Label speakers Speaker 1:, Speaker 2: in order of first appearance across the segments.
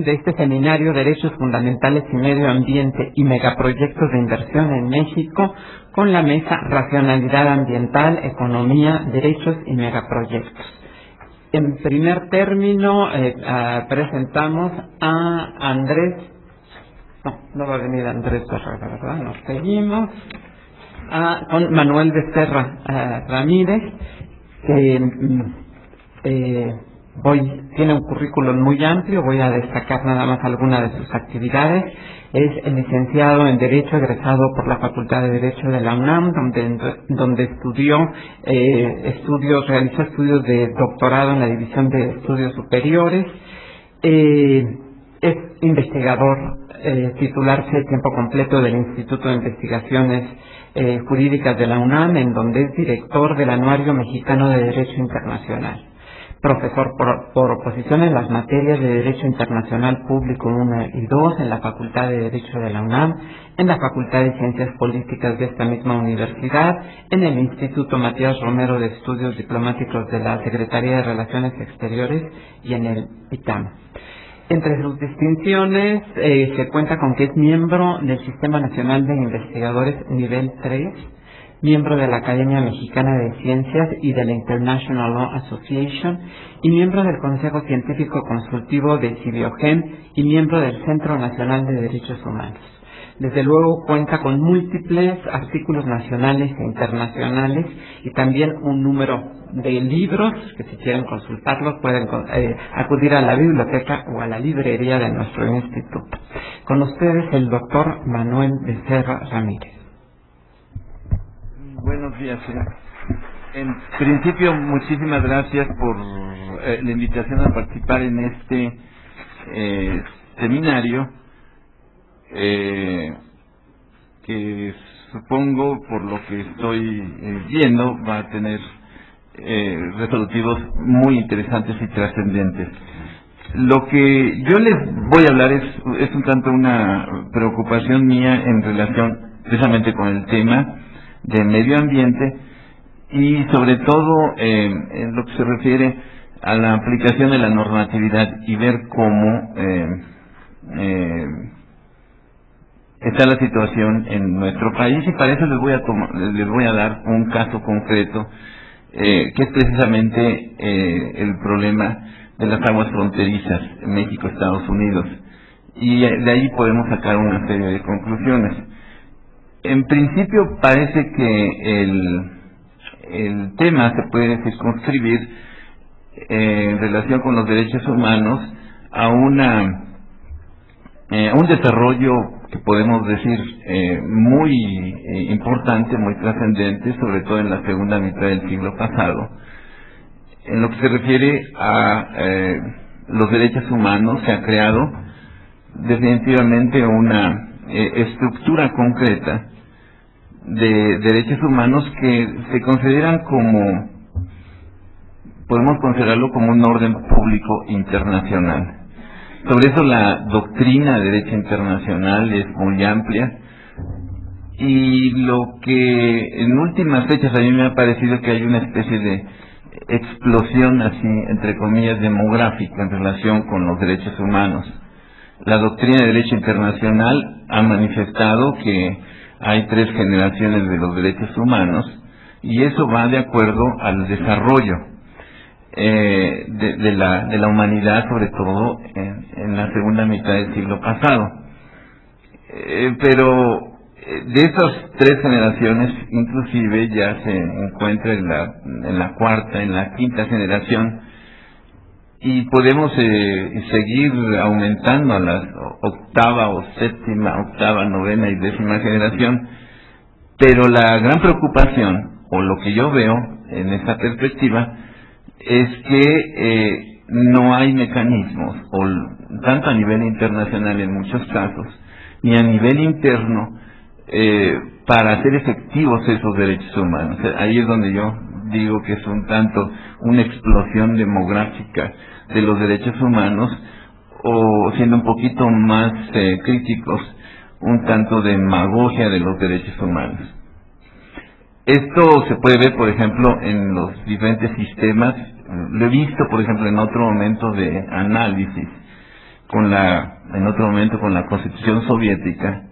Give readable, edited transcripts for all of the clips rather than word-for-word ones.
Speaker 1: de este seminario Derechos Fundamentales y Medio Ambiente y Megaproyectos de Inversión en México, con la mesa Racionalidad Ambiental, Economía, Derechos y Megaproyectos. En primer término, presentamos a Andrés, no va a venir Andrés Barrera, ¿verdad? Nos seguimos con Manuel Becerra Ramírez, que tiene un currículum muy amplio. Voy a destacar nada más algunas de sus actividades. Es licenciado en Derecho, egresado por la Facultad de Derecho de la UNAM, donde realizó estudios de doctorado en la División de Estudios Superiores. Es investigador, titularse de tiempo completo del Instituto de Investigaciones Jurídicas de la UNAM, en donde es director del Anuario Mexicano de Derecho Internacional. Profesor por oposición en las materias de Derecho Internacional Público 1 y 2 en la Facultad de Derecho de la UNAM, en la Facultad de Ciencias Políticas de esta misma universidad, en el Instituto Matías Romero de Estudios Diplomáticos de la Secretaría de Relaciones Exteriores y en el ITAM. Entre sus distinciones se cuenta con que es miembro del Sistema Nacional de Investigadores Nivel 3, miembro de la Academia Mexicana de Ciencias y de la International Law Association, y miembro del Consejo Científico Consultivo de CIBIOGEN y miembro del Centro Nacional de Derechos Humanos. Desde luego cuenta con múltiples artículos nacionales e internacionales y también un número de libros que, si quieren consultarlos, pueden acudir a la biblioteca o a la librería de nuestro instituto. Con ustedes el doctor Manuel Becerra Ramírez.
Speaker 2: Buenos días, señor. En principio, muchísimas gracias por la invitación a participar en este seminario, que supongo, por lo que estoy viendo, va a tener resolutivos muy interesantes y trascendentes. Lo que yo les voy a hablar es un tanto una preocupación mía en relación precisamente con el tema de medio ambiente y sobre todo en lo que se refiere a la aplicación de la normatividad y ver cómo está la situación en nuestro país, y para eso les voy a dar un caso concreto que es precisamente el problema de las aguas fronterizas México-Estados Unidos, y de ahí podemos sacar una serie de conclusiones. En principio parece que el tema se puede circunscribir en relación con los derechos humanos a un desarrollo que podemos decir muy importante, muy trascendente, sobre todo en la segunda mitad del siglo pasado. En lo que se refiere a los derechos humanos, se ha creado definitivamente una estructura concreta de derechos humanos que se consideran como, podemos considerarlo como un orden público internacional. Sobre eso la doctrina de derecho internacional es muy amplia, y lo que en últimas fechas a mí me ha parecido que hay una especie de explosión, así entre comillas, demográfica en relación con los derechos humanos. La doctrina de derecho internacional ha manifestado que hay 3 generaciones de los derechos humanos, y eso va de acuerdo al desarrollo de la humanidad, sobre todo en la segunda mitad del siglo pasado. Pero de esas 3 generaciones, inclusive ya se encuentra en la cuarta, en la quinta generación, y podemos seguir aumentando a la octava, novena y 10ª generación. Pero la gran preocupación, o lo que yo veo en esta perspectiva, es que no hay mecanismos, o tanto a nivel internacional en muchos casos, ni a nivel interno, para hacer efectivos esos derechos humanos. Ahí es donde yo digo que es un tanto una explosión demográfica de los derechos humanos, o siendo un poquito más críticos, un tanto de demagogia de los derechos humanos. Esto se puede ver, por ejemplo, en los diferentes sistemas. Lo he visto, por ejemplo, en otro momento de análisis, en otro momento con la Constitución soviética,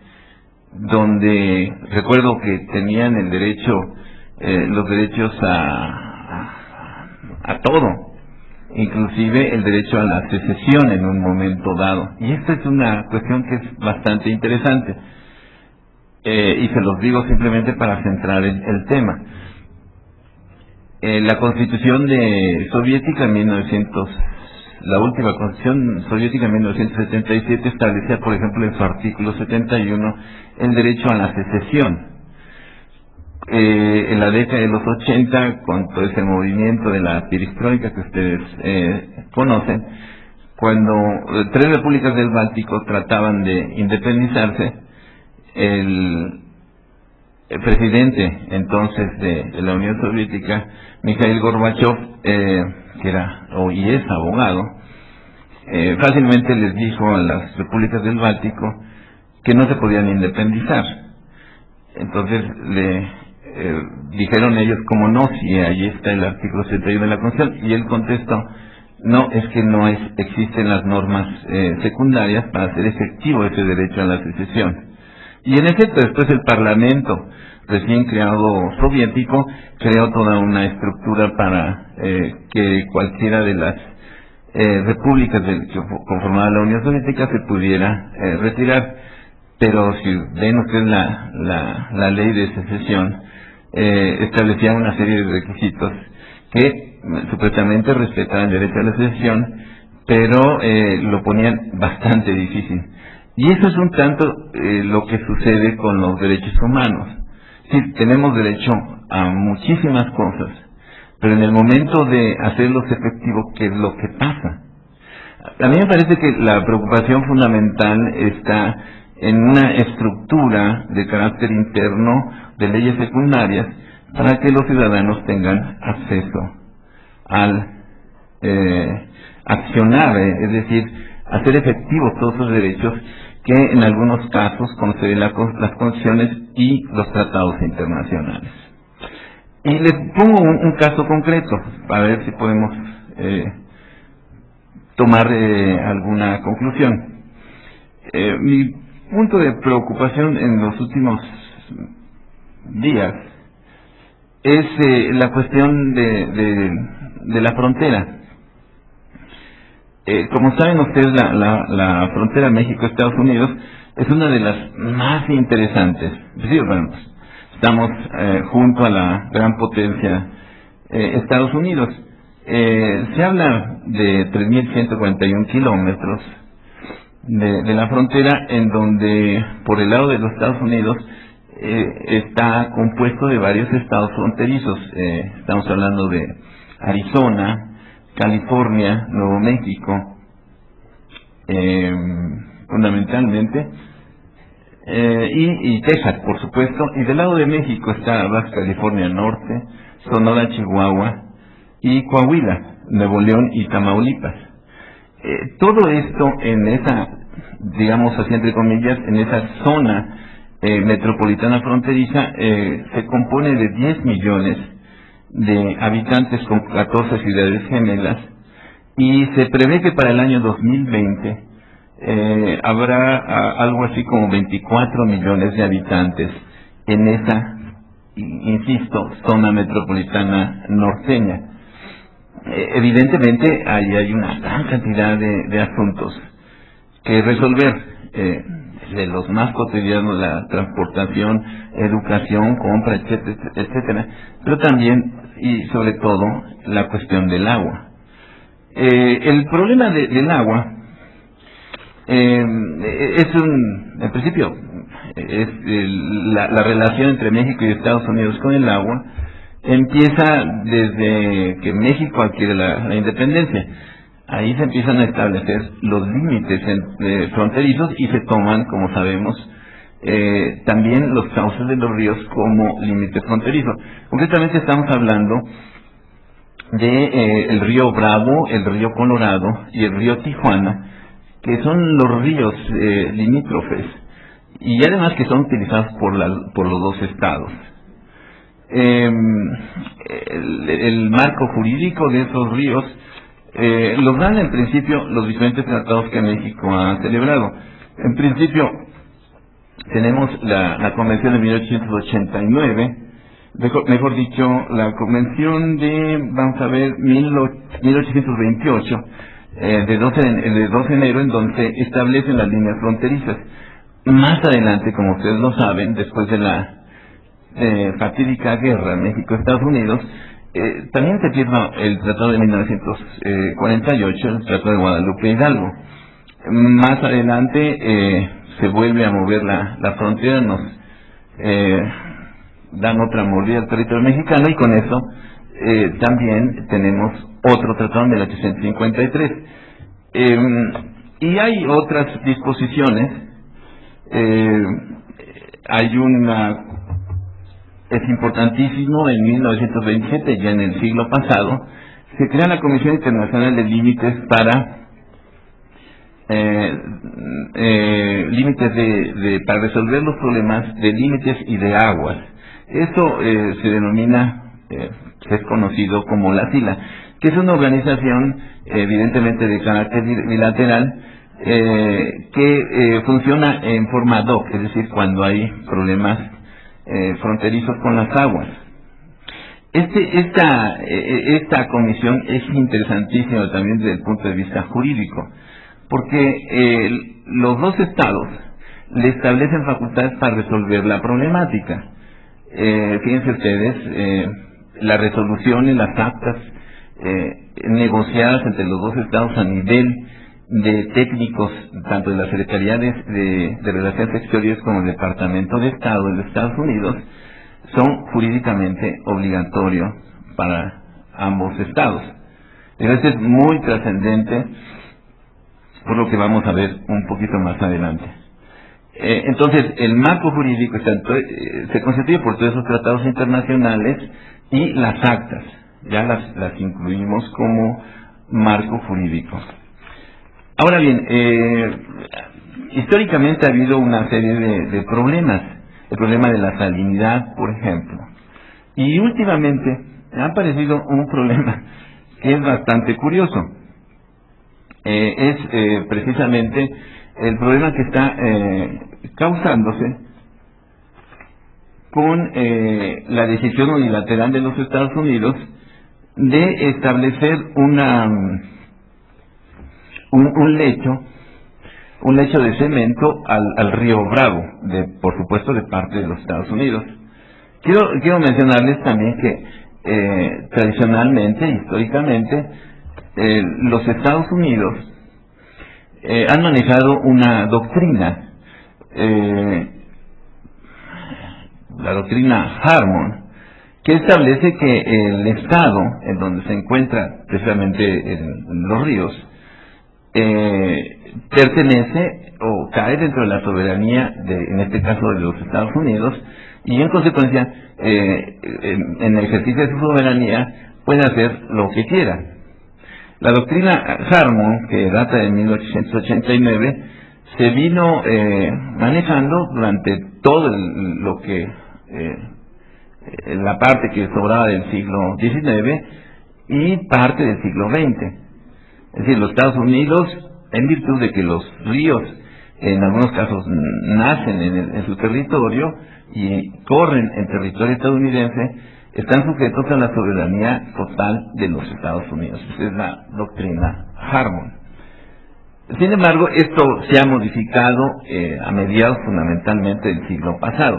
Speaker 2: donde recuerdo que tenían el derecho, los derechos a todo, inclusive el derecho a la secesión en un momento dado. Y esta es una cuestión que es bastante interesante, y se los digo simplemente para centrar el tema. La Constitución soviética en la última Constitución soviética en 1977 establecía, por ejemplo, en su artículo 71, el derecho a la secesión. En la década de los 80, con todo ese movimiento de la perestroika que ustedes conocen, cuando 3 repúblicas del Báltico trataban de independizarse, el presidente entonces de la Unión Soviética, Mikhail Gorbachev, que era y es abogado, fácilmente les dijo a las repúblicas del Báltico que no se podían independizar. Entonces le dijeron ellos, como no, si ahí está el artículo 71 de la Constitución, y él contestó, no, es que no existen las normas secundarias para hacer efectivo ese derecho a la secesión. Y en efecto, después el Parlamento recién creado soviético creó toda una estructura para que cualquiera de las repúblicas que conformaban la Unión Soviética se pudiera retirar. Pero si ven ustedes la ley de secesión, establecía una serie de requisitos que supuestamente respetaban el derecho a la secesión, pero lo ponían bastante difícil. Y eso es un tanto lo que sucede con los derechos humanos. Sí, tenemos derecho a muchísimas cosas, pero en el momento de hacerlos efectivos, ¿qué es lo que pasa? A mí me parece que la preocupación fundamental está en una estructura de carácter interno de leyes secundarias para que los ciudadanos tengan acceso al accionar, es decir, hacer efectivos todos esos derechos que en algunos casos conceden las constituciones y los tratados internacionales. Y les pongo un caso concreto para ver si podemos tomar alguna conclusión. Mi punto de preocupación en los últimos días es la cuestión de la frontera. Como saben ustedes, la frontera México-Estados Unidos es una de las más interesantes. Sí, bueno, estamos junto a la gran potencia Estados Unidos. Se habla de 3.141 kilómetros de la frontera, en donde por el lado de los Estados Unidos está compuesto de varios estados fronterizos. Estamos hablando de Arizona, California, Nuevo México, fundamentalmente, y Texas, por supuesto. Y del lado de México está Baja California Norte, Sonora, Chihuahua y Coahuila, Nuevo León y Tamaulipas. Todo esto en esa, digamos así entre comillas, en esa zona metropolitana fronteriza se compone de 10 millones de habitantes con 14 ciudades gemelas, y se prevé que para el año 2020 habrá algo así como 24 millones de habitantes en esa, insisto, zona metropolitana norteña. Evidentemente ahí hay una gran cantidad de asuntos que resolver, de los más cotidianos, la transportación, educación, compra, etcétera, etcétera, pero también y sobre todo la cuestión del agua. El problema del agua en principio, es la relación entre México y Estados Unidos con el agua empieza desde que México adquiere la independencia. Ahí se empiezan a establecer los límites fronterizos y se toman, como sabemos, también los cauces de los ríos como límite fronterizo. Concretamente estamos hablando de el río Bravo, el río Colorado y el río Tijuana, que son los ríos limítrofes, y además que son utilizados por los dos estados. El marco jurídico de esos ríos Los dan en principio los diferentes tratados que México ha celebrado. En principio tenemos la Convención de 1889, mejor dicho, la Convención de, vamos a ver, 1828, de 12 de enero, en donde establecen las líneas fronterizas. Más adelante, como ustedes lo saben, después de la fatídica guerra México-Estados Unidos, también se firma el Tratado de 1948, el Tratado de Guadalupe Hidalgo. Más adelante se vuelve a mover la frontera, nos dan otra mordida al territorio mexicano, y con eso también tenemos otro tratado en 1853. Y hay otras disposiciones. Es importantísimo, en 1927, ya en el siglo pasado, se crea la Comisión Internacional de Límites para para resolver los problemas de límites y de aguas. Eso se denomina, es conocido como la SILA, que es una organización evidentemente de carácter bilateral, que funciona en forma ad hoc, es decir, cuando hay problemas fronterizos con las aguas. Esta comisión es interesantísima también desde el punto de vista jurídico, porque los dos estados le establecen facultades para resolver la problemática. Fíjense ustedes, las resoluciones, las actas negociadas entre los dos estados a nivel de técnicos, tanto de la Secretaría de Relaciones Exteriores como el Departamento de Estado de los Estados Unidos, son jurídicamente obligatorios para ambos estados. Eso es muy trascendente, por lo que vamos a ver un poquito más adelante. Entonces, el marco jurídico se constituye por todos esos tratados internacionales y las actas, ya las incluimos como marco jurídico. Ahora bien, históricamente ha habido una serie de problemas, el problema de la salinidad, por ejemplo, y últimamente ha aparecido un problema que es bastante curioso. Es precisamente el problema que está causándose con la decisión unilateral de los Estados Unidos de establecer un lecho de cemento al río Bravo, por supuesto de parte de los Estados Unidos. Quiero mencionarles también que tradicionalmente, históricamente, los Estados Unidos han manejado una doctrina, la doctrina Harmon, que establece que el estado en donde se encuentra precisamente en los ríos pertenece o cae dentro de la soberanía en este caso de los Estados Unidos, y en consecuencia en el ejercicio de su soberanía puede hacer lo que quiera. La doctrina Harmon, que data de 1889, se vino manejando durante todo lo que la parte que sobraba del siglo XIX y parte del siglo XX. Es decir, los Estados Unidos, en virtud de que los ríos en algunos casos nacen en su territorio y corren en territorio estadounidense, están sujetos a la soberanía total de los Estados Unidos. Esa es la doctrina Harmon. Sin embargo, esto se ha modificado a mediados fundamentalmente del siglo pasado.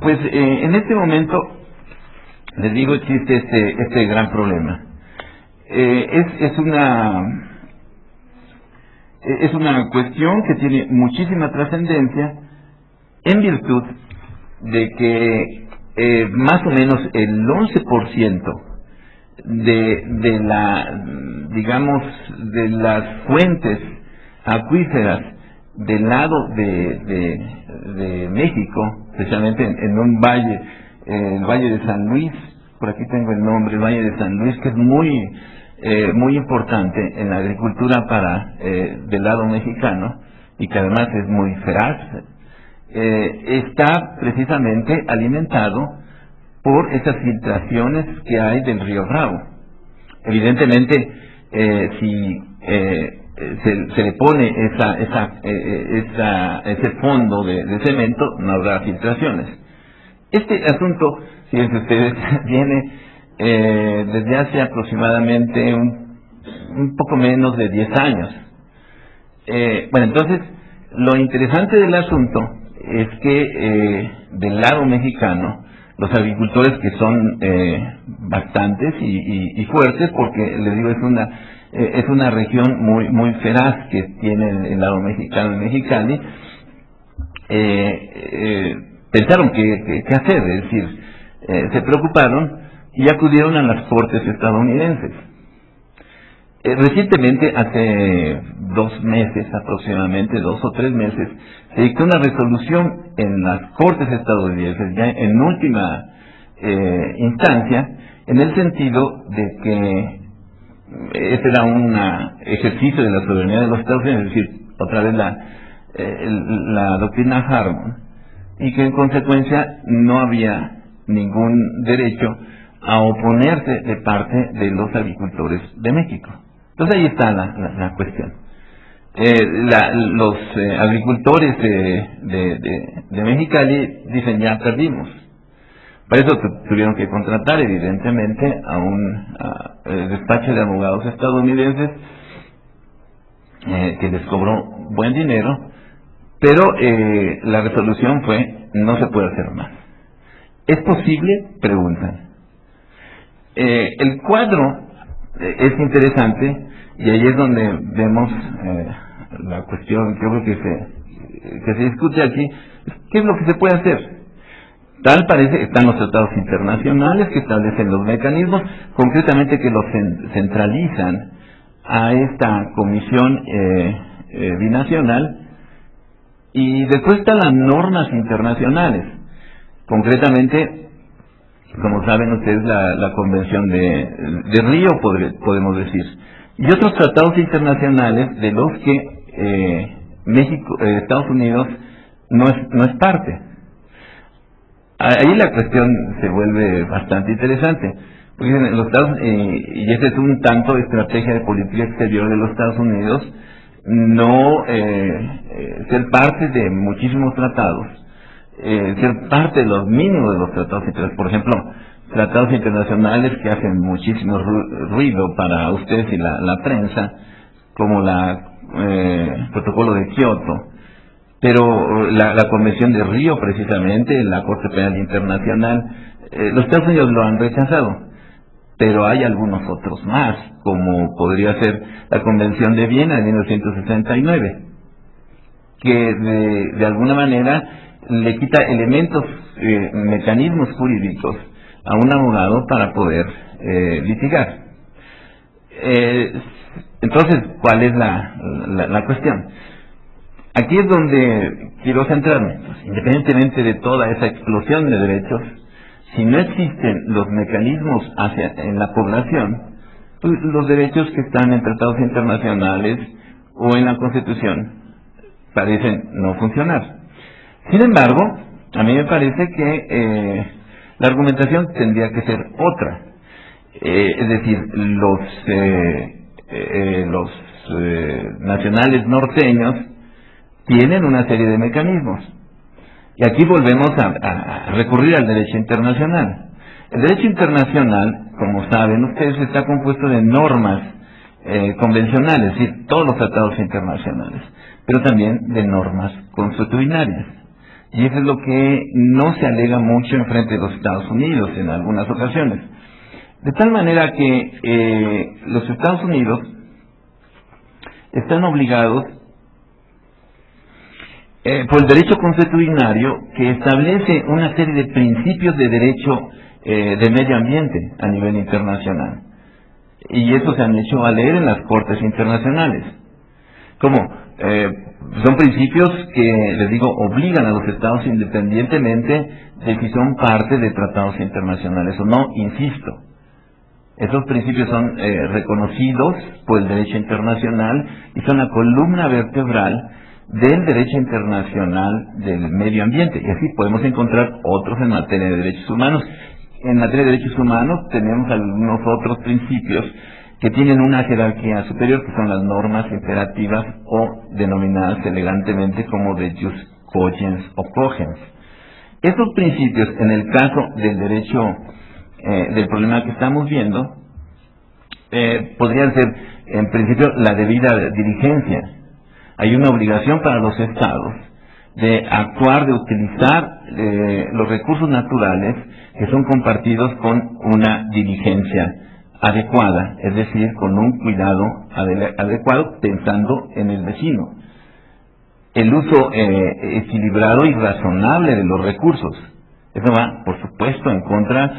Speaker 2: Pues en este momento, les digo, existe este gran problema. Es una cuestión que tiene muchísima trascendencia en virtud de que más o menos el 11% de las fuentes acuíferas del lado de México, especialmente en un valle, el Valle de San Luis, por aquí tengo el nombre, el Valle de San Luis, que es muy importante en la agricultura del lado mexicano, y que además es muy feraz, está precisamente alimentado por esas filtraciones que hay del río Bravo. Evidentemente, si se le pone ese fondo de cemento, no habrá filtraciones. Este asunto, fíjense ustedes, viene desde hace aproximadamente un poco menos de 10 años. Bueno, entonces, lo interesante del asunto es que del lado mexicano, los agricultores, que son bastantes y fuertes, porque les digo, es una región muy feraz que tiene el lado mexicano de Mexicali, pensaron qué hacer, es decir, se preocuparon y acudieron a las cortes estadounidenses. Recientemente, hace 2 meses aproximadamente, 2 o 3 meses, se dictó una resolución en las cortes estadounidenses, ya en última instancia, en el sentido de que este era un ejercicio de la soberanía de los Estados Unidos, es decir, otra vez la doctrina Harmon, y que en consecuencia no había ningún derecho a oponerse de parte de los agricultores de México. Entonces ahí está la cuestión. Los agricultores de Mexicali dicen: ya perdimos. Para eso tuvieron que contratar, evidentemente, a un despacho de abogados estadounidenses que les cobró buen dinero, pero la resolución fue: no se puede hacer más. ¿Es posible?, preguntan. El cuadro es interesante, y ahí es donde vemos la cuestión, yo creo que se discute aquí. ¿Qué es lo que se puede hacer? Tal parece que están los tratados internacionales que establecen los mecanismos, concretamente que los centralizan a esta comisión binacional, y después están las normas internacionales, concretamente, como saben ustedes, la Convención de Río, podemos decir, y otros tratados internacionales de los que Estados Unidos no es parte. Ahí la cuestión se vuelve bastante interesante, porque los Estados, y ese es un tanto estrategia de política exterior de los Estados Unidos, no ser parte de muchísimos tratados, ser parte de los mínimos de los tratados internacionales. Por ejemplo, tratados internacionales que hacen muchísimo ruido para ustedes y la prensa, como el protocolo de Kioto, pero la Convención de Río, precisamente, la Corte Penal Internacional, los Estados Unidos lo han rechazado, pero hay algunos otros más, como podría ser la Convención de Viena de 1969, que de alguna manera le quita elementos, mecanismos jurídicos a un abogado para poder litigar. Entonces, ¿cuál es la cuestión? Aquí es donde quiero centrarme. Independientemente de toda esa explosión de derechos, si no existen los mecanismos en la población, pues los derechos que están en tratados internacionales o en la Constitución parecen no funcionar. Sin embargo, a mí me parece que la argumentación tendría que ser otra. Es decir, los nacionales norteños tienen una serie de mecanismos. Y aquí volvemos a recurrir al derecho internacional. El derecho internacional, como saben ustedes, está compuesto de normas convencionales, es decir, todos los tratados internacionales, pero también de normas consuetudinarias. Y eso es lo que no se alega mucho en frente de los Estados Unidos en algunas ocasiones. De tal manera que los Estados Unidos están obligados por el derecho consuetudinario, que establece una serie de principios de derecho de medio ambiente a nivel internacional. Y eso se han hecho a leer en las cortes internacionales. Como son principios que, les digo, obligan a los estados, independientemente de si son parte de tratados internacionales o no, insisto. Esos principios son reconocidos por el derecho internacional y son la columna vertebral del derecho internacional del medio ambiente. Y así podemos encontrar otros en materia de derechos humanos. En materia de derechos humanos tenemos algunos otros principios que tienen una jerarquía superior, que son las normas imperativas o denominadas elegantemente como de jus cogens o cogens. Estos principios, en el caso del derecho, del problema que estamos viendo, podrían ser, en principio, la debida diligencia. Hay una obligación para los estados de actuar, de utilizar los recursos naturales que son compartidos con una diligencia adecuada, es decir, con un cuidado adecuado pensando en el vecino. El uso equilibrado y razonable de los recursos. Eso va, por supuesto, en contra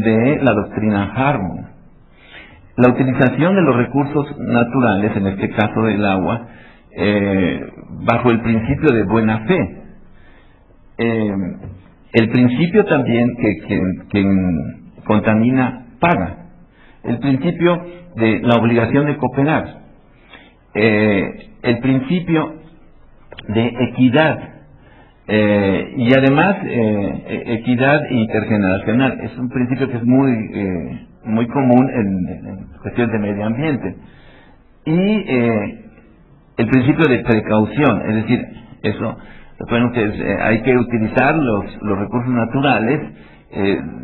Speaker 2: de la doctrina Harmon. La utilización de los recursos naturales, en este caso del agua, bajo el principio de buena fe. El principio también que contamina paga. El principio de la obligación de cooperar. El principio de equidad. Y además, equidad intergeneracional. Es un principio que es muy común en cuestiones de medio ambiente. Y el principio de precaución, es decir, eso, recuerden ustedes, hay que utilizar los recursos naturales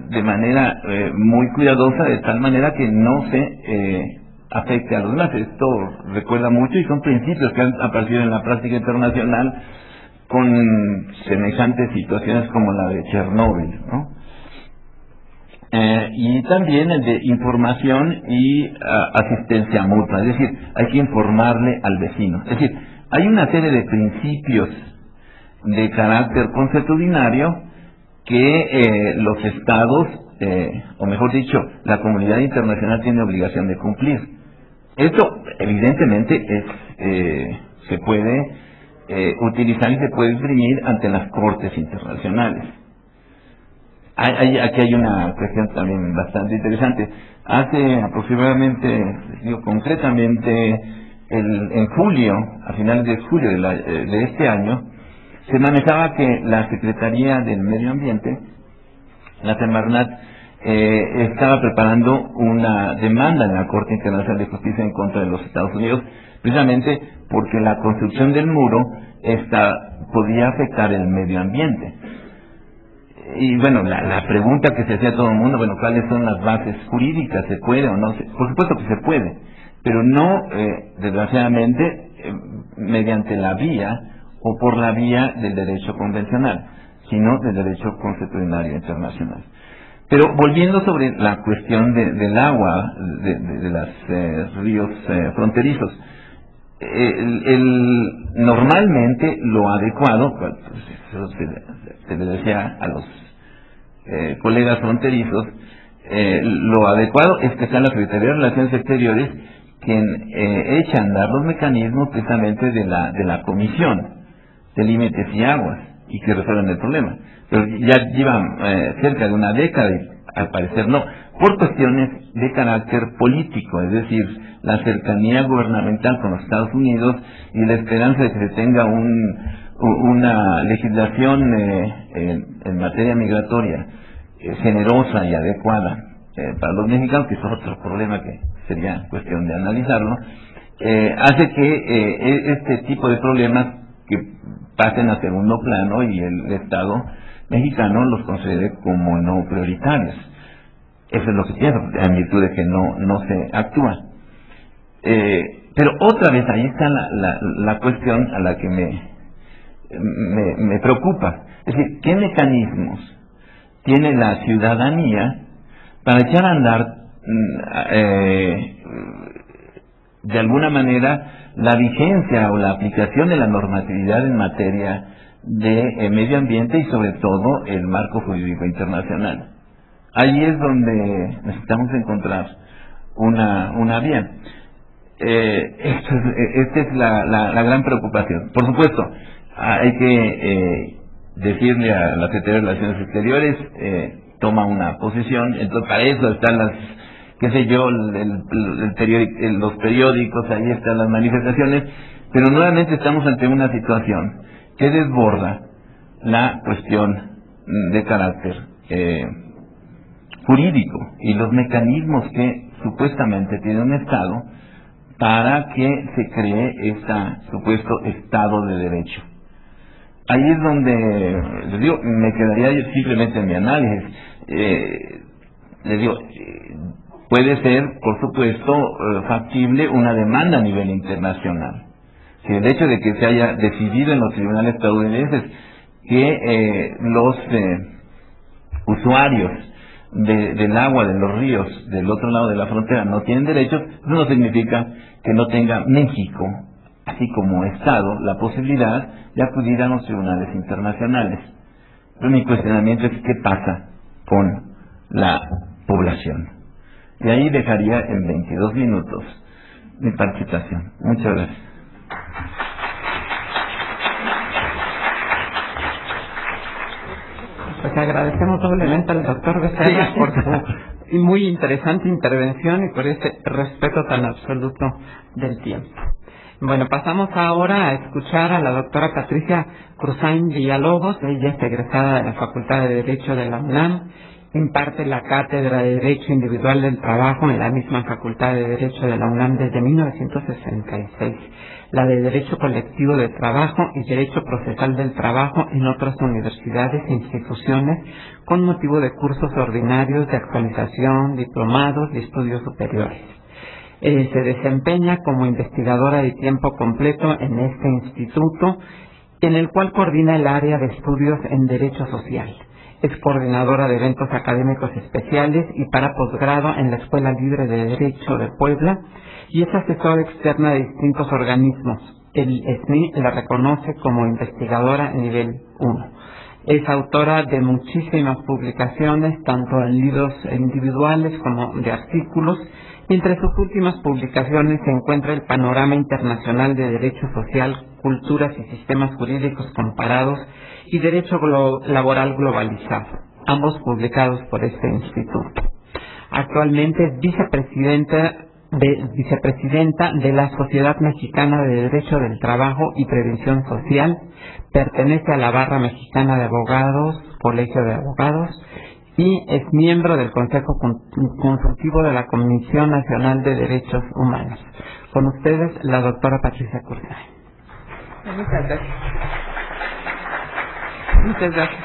Speaker 2: de manera muy cuidadosa, de tal manera que no se afecte a los demás. Esto recuerda mucho y son principios que han aparecido en la práctica internacional con semejantes situaciones como la de Chernóbil, ¿no? Y también el de información y asistencia mutua, es decir, hay que informarle al vecino. Es decir, hay una serie de principios de carácter consuetudinario que los estados, o mejor dicho, la comunidad internacional tiene obligación de cumplir. Esto, evidentemente, se puede utilizar y se puede esgrimir ante las cortes internacionales. Aquí hay una cuestión también bastante interesante. Hace aproximadamente, digo concretamente, en julio, a finales de julio de este año, se manejaba que la Secretaría del Medio Ambiente, la Semarnat, estaba preparando una demanda en la Corte Internacional de Justicia en contra de los Estados Unidos, precisamente porque la construcción del muro podía afectar el medio ambiente. Y bueno, la pregunta que se hacía a todo el mundo, bueno, ¿cuáles son las bases jurídicas? ¿Se puede o no? Por supuesto que se puede, pero no, desgraciadamente, mediante la vía o por la vía del derecho convencional, sino del derecho consuetudinario internacional. Pero volviendo sobre la cuestión del agua, de los ríos fronterizos, normalmente lo adecuado, pues, eso se le decía a los colegas fronterizos, lo adecuado es que sea la Secretaría de Relaciones Exteriores quien echa a andar los mecanismos precisamente de la Comisión de Límites y Aguas y que resuelven el problema. Pero ya llevan cerca de una década y al parecer no, por cuestiones de carácter político, es decir, la cercanía gubernamental con los Estados Unidos y la esperanza de que se tenga una legislación en materia migratoria generosa y adecuada para los mexicanos, que es otro problema que sería cuestión de analizarlo, hace que este tipo de problemas que pasen a segundo plano y el Estado mexicano los considere como no prioritarios. Eso es lo que pienso, en virtud de que no se actúa. Pero otra vez ahí está la cuestión a la que me preocupa. Es decir, ¿qué mecanismos tiene la ciudadanía para echar a andar de alguna manera la vigencia o la aplicación de la normatividad en materia de medio ambiente y sobre todo el marco jurídico internacional? Ahí es donde necesitamos encontrar una vía. Esta es la gran preocupación. Por supuesto, hay que decirle a la Secretaría de Relaciones Exteriores, toma una posición, entonces para eso están las, qué sé yo, los periódicos, ahí están las manifestaciones, pero nuevamente estamos ante una situación que desborda la cuestión de carácter jurídico y los mecanismos que supuestamente tiene un Estado para que se cree este supuesto Estado de Derecho. Ahí es donde, les digo, me quedaría yo simplemente en mi análisis. Les digo, puede ser, por supuesto, factible una demanda a nivel internacional. Si el hecho de que se haya decidido en los tribunales estadounidenses que los usuarios del agua de los ríos del otro lado de la frontera no tienen derechos, eso no significa que no tenga México, así como Estado, la posibilidad de acudir a los tribunales internacionales. Pero mi cuestionamiento es qué pasa con la población. Y ahí dejaría en 22 minutos mi participación. Muchas gracias.
Speaker 1: Pues agradecemos doblemente al doctor Becerra por su muy interesante intervención y por ese respeto tan absoluto del tiempo. Bueno, pasamos ahora a escuchar a la doctora Patricia Cruzán Villalobos. Ella es egresada de la Facultad de Derecho de la UNAM, imparte la Cátedra de Derecho Individual del Trabajo en la misma Facultad de Derecho de la UNAM desde 1966, la de Derecho Colectivo de Trabajo y Derecho Procesal del Trabajo en otras universidades e instituciones con motivo de cursos ordinarios de actualización, diplomados y estudios superiores. Se desempeña como investigadora de tiempo completo en este instituto, en el cual coordina el área de estudios en Derecho Social. Es coordinadora de eventos académicos especiales y para posgrado en la Escuela Libre de Derecho de Puebla y es asesora externa de distintos organismos. El SNI la reconoce como investigadora nivel 1. Es autora de muchísimas publicaciones, tanto en libros individuales como de artículos. Entre sus últimas publicaciones se encuentra el Panorama Internacional de Derecho Social, Culturas y Sistemas Jurídicos Comparados y Derecho Laboral Globalizado, ambos publicados por este instituto. Actualmente es vicepresidenta de la Sociedad Mexicana de Derecho del Trabajo y Prevención Social, pertenece a la Barra Mexicana de Abogados, Colegio de Abogados, y es miembro del Consejo Consultivo de la Comisión Nacional de Derechos Humanos. Con ustedes, la doctora Patricia Cruzán.
Speaker 3: Muchas gracias. Muchas gracias.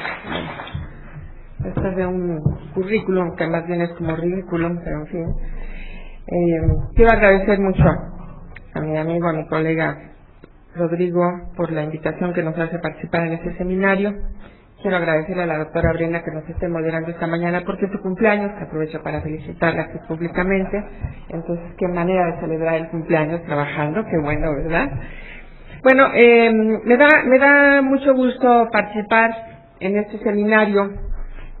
Speaker 3: Esto es de un currículum que más bien es como ridículum, pero en fin. Quiero agradecer mucho a mi amigo, a mi colega Rodrigo por la invitación que nos hace participar en este seminario. Quiero agradecerle a la doctora Brenda que nos esté moderando esta mañana porque es su cumpleaños, que aprovecho para felicitarla aquí públicamente. Entonces, qué manera de celebrar el cumpleaños trabajando, qué bueno, ¿verdad? Bueno, me da mucho gusto participar en este seminario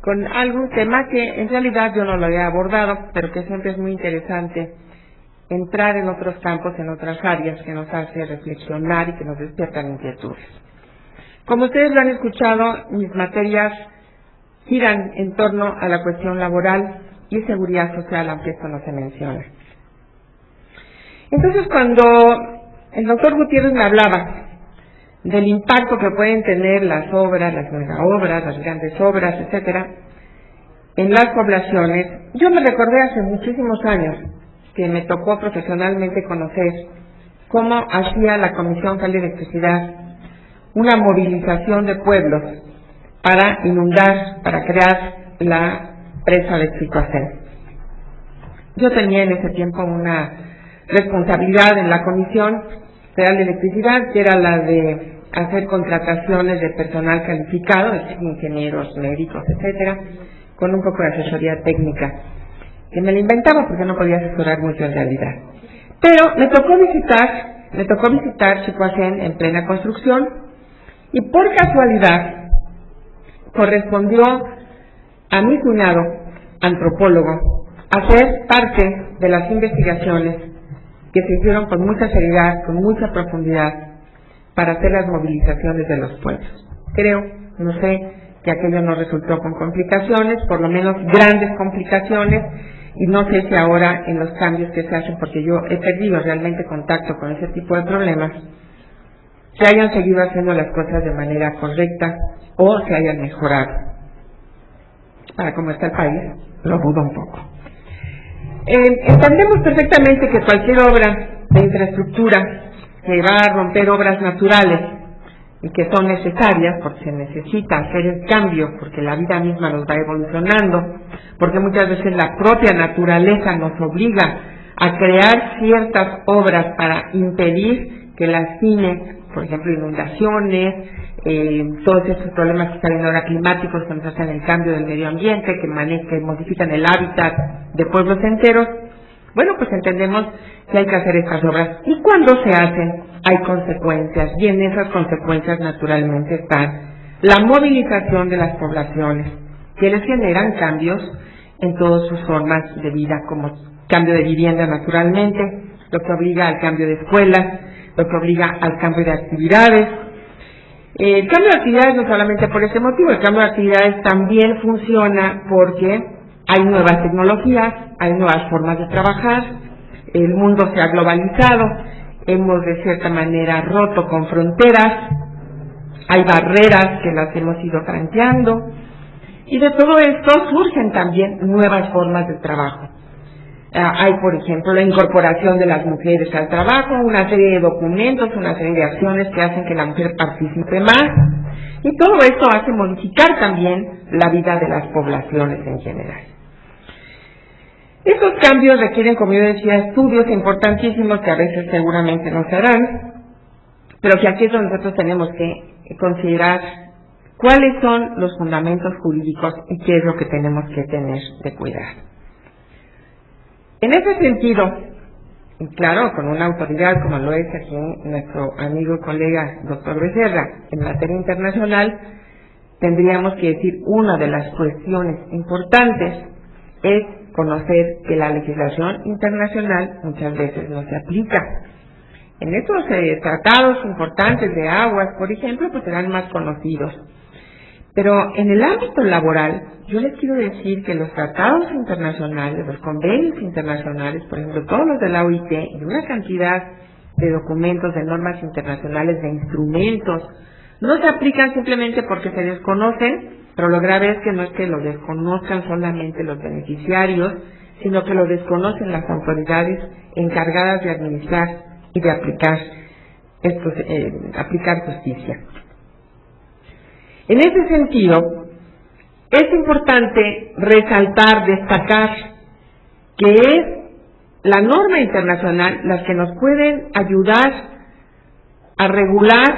Speaker 3: con algún tema que en realidad yo no lo había abordado, pero que siempre es muy interesante entrar en otros campos, en otras áreas que nos hace reflexionar y que nos despiertan inquietudes. Como ustedes lo han escuchado, mis materias giran en torno a la cuestión laboral y seguridad social, aunque esto no se menciona. Entonces, cuando el doctor Gutiérrez me hablaba del impacto que pueden tener las obras, las megaobras, las grandes obras, etcétera, en las poblaciones, yo me recordé hace muchísimos años que me tocó profesionalmente conocer cómo hacía la Comisión Federal de Electricidad una movilización de pueblos para inundar, para crear la presa de Chicoacén. Yo tenía en ese tiempo una responsabilidad en la Comisión Federal de Electricidad, que era la de hacer contrataciones de personal calificado, es decir, ingenieros, médicos, etcétera, con un poco de asesoría técnica, que me la inventaba porque no podía asesorar mucho en realidad. Pero me tocó visitar Chicoacén en plena construcción, y por casualidad correspondió a mi cuñado, antropólogo, hacer parte de las investigaciones que se hicieron con mucha seriedad, con mucha profundidad, para hacer las movilizaciones de los pueblos. Creo, no sé, que aquello no resultó con complicaciones, por lo menos grandes complicaciones, y no sé si ahora en los cambios que se hacen, porque yo he perdido realmente contacto con ese tipo de problemas, se hayan seguido haciendo las cosas de manera correcta o se hayan mejorado. Para cómo está el país, lo dudo un poco. Entendemos perfectamente que cualquier obra de infraestructura que va a romper obras naturales y que son necesarias porque se necesita hacer el cambio, porque la vida misma nos va evolucionando, porque muchas veces la propia naturaleza nos obliga a crear ciertas obras para impedir que lastime, por ejemplo, inundaciones, todos estos problemas que están ahora climáticos que nos hacen el cambio del medio ambiente, que modifican el hábitat de pueblos enteros. Bueno, pues entendemos que hay que hacer estas obras y cuando se hacen hay consecuencias y en esas consecuencias naturalmente están la movilización de las poblaciones que les generan cambios en todas sus formas de vida, como cambio de vivienda naturalmente, lo que obliga al cambio de escuelas, lo que obliga al cambio de actividades. El cambio de actividades no solamente por ese motivo, el cambio de actividades también funciona porque hay nuevas tecnologías, hay nuevas formas de trabajar, el mundo se ha globalizado, hemos de cierta manera roto con fronteras, hay barreras que las hemos ido franqueando y de todo esto surgen también nuevas formas de trabajo. Hay, por ejemplo, la incorporación de las mujeres al trabajo, una serie de documentos, una serie de acciones que hacen que la mujer participe más y todo esto hace modificar también la vida de las poblaciones en general. Estos cambios requieren, como yo decía, estudios importantísimos que a veces seguramente no se harán, pero que aquí es donde nosotros tenemos que considerar cuáles son los fundamentos jurídicos y qué es lo que tenemos que tener de cuidado. En ese sentido, y claro, con una autoridad como lo es aquí nuestro amigo y colega doctor Becerra en materia internacional, tendríamos que decir una de las cuestiones importantes es conocer que la legislación internacional muchas veces no se aplica. En estos tratados importantes de aguas, por ejemplo, pues serán más conocidos. Pero en el ámbito laboral, yo les quiero decir que los tratados internacionales, los convenios internacionales, por ejemplo, todos los de la OIT y una cantidad de documentos, de normas internacionales, de instrumentos, no se aplican simplemente porque se desconocen, pero lo grave es que no es que lo desconozcan solamente los beneficiarios, sino que lo desconocen las autoridades encargadas de administrar y de aplicar justicia. En ese sentido, es importante resaltar, destacar, que es la norma internacional las que nos pueden ayudar a regular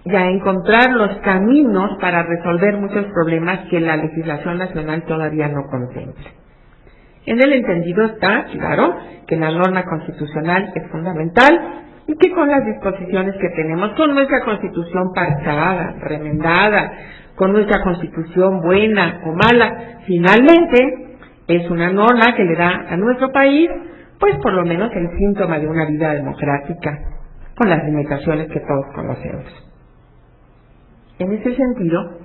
Speaker 3: y a encontrar los caminos para resolver muchos problemas que la legislación nacional todavía no contempla. En el entendido está, claro, que la norma constitucional es fundamental y que con las disposiciones que tenemos, con nuestra constitución parchada, remendada, con nuestra constitución buena o mala, finalmente es una norma que le da a nuestro país, pues por lo menos el síntoma de una vida democrática, con las limitaciones que todos conocemos. En ese sentido,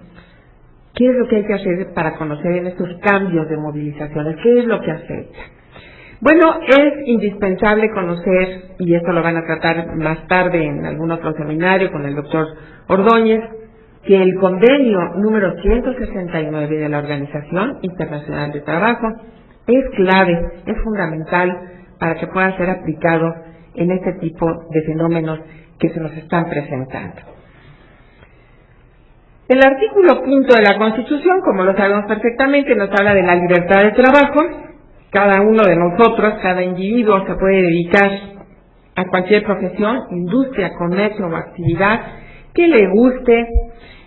Speaker 3: ¿qué es lo que hay que hacer para conocer en estos cambios de movilizaciones? ¿Qué es lo que afecta? Bueno, es indispensable conocer, y esto lo van a tratar más tarde en algún otro seminario con el doctor Ordóñez, que el convenio número 169 de la Organización Internacional de Trabajo es clave, es fundamental para que pueda ser aplicado en este tipo de fenómenos que se nos están presentando. El artículo 5 de la Constitución, como lo sabemos perfectamente, nos habla de la libertad de trabajo. Cada uno de nosotros, cada individuo se puede dedicar a cualquier profesión, industria, comercio o actividad que le guste,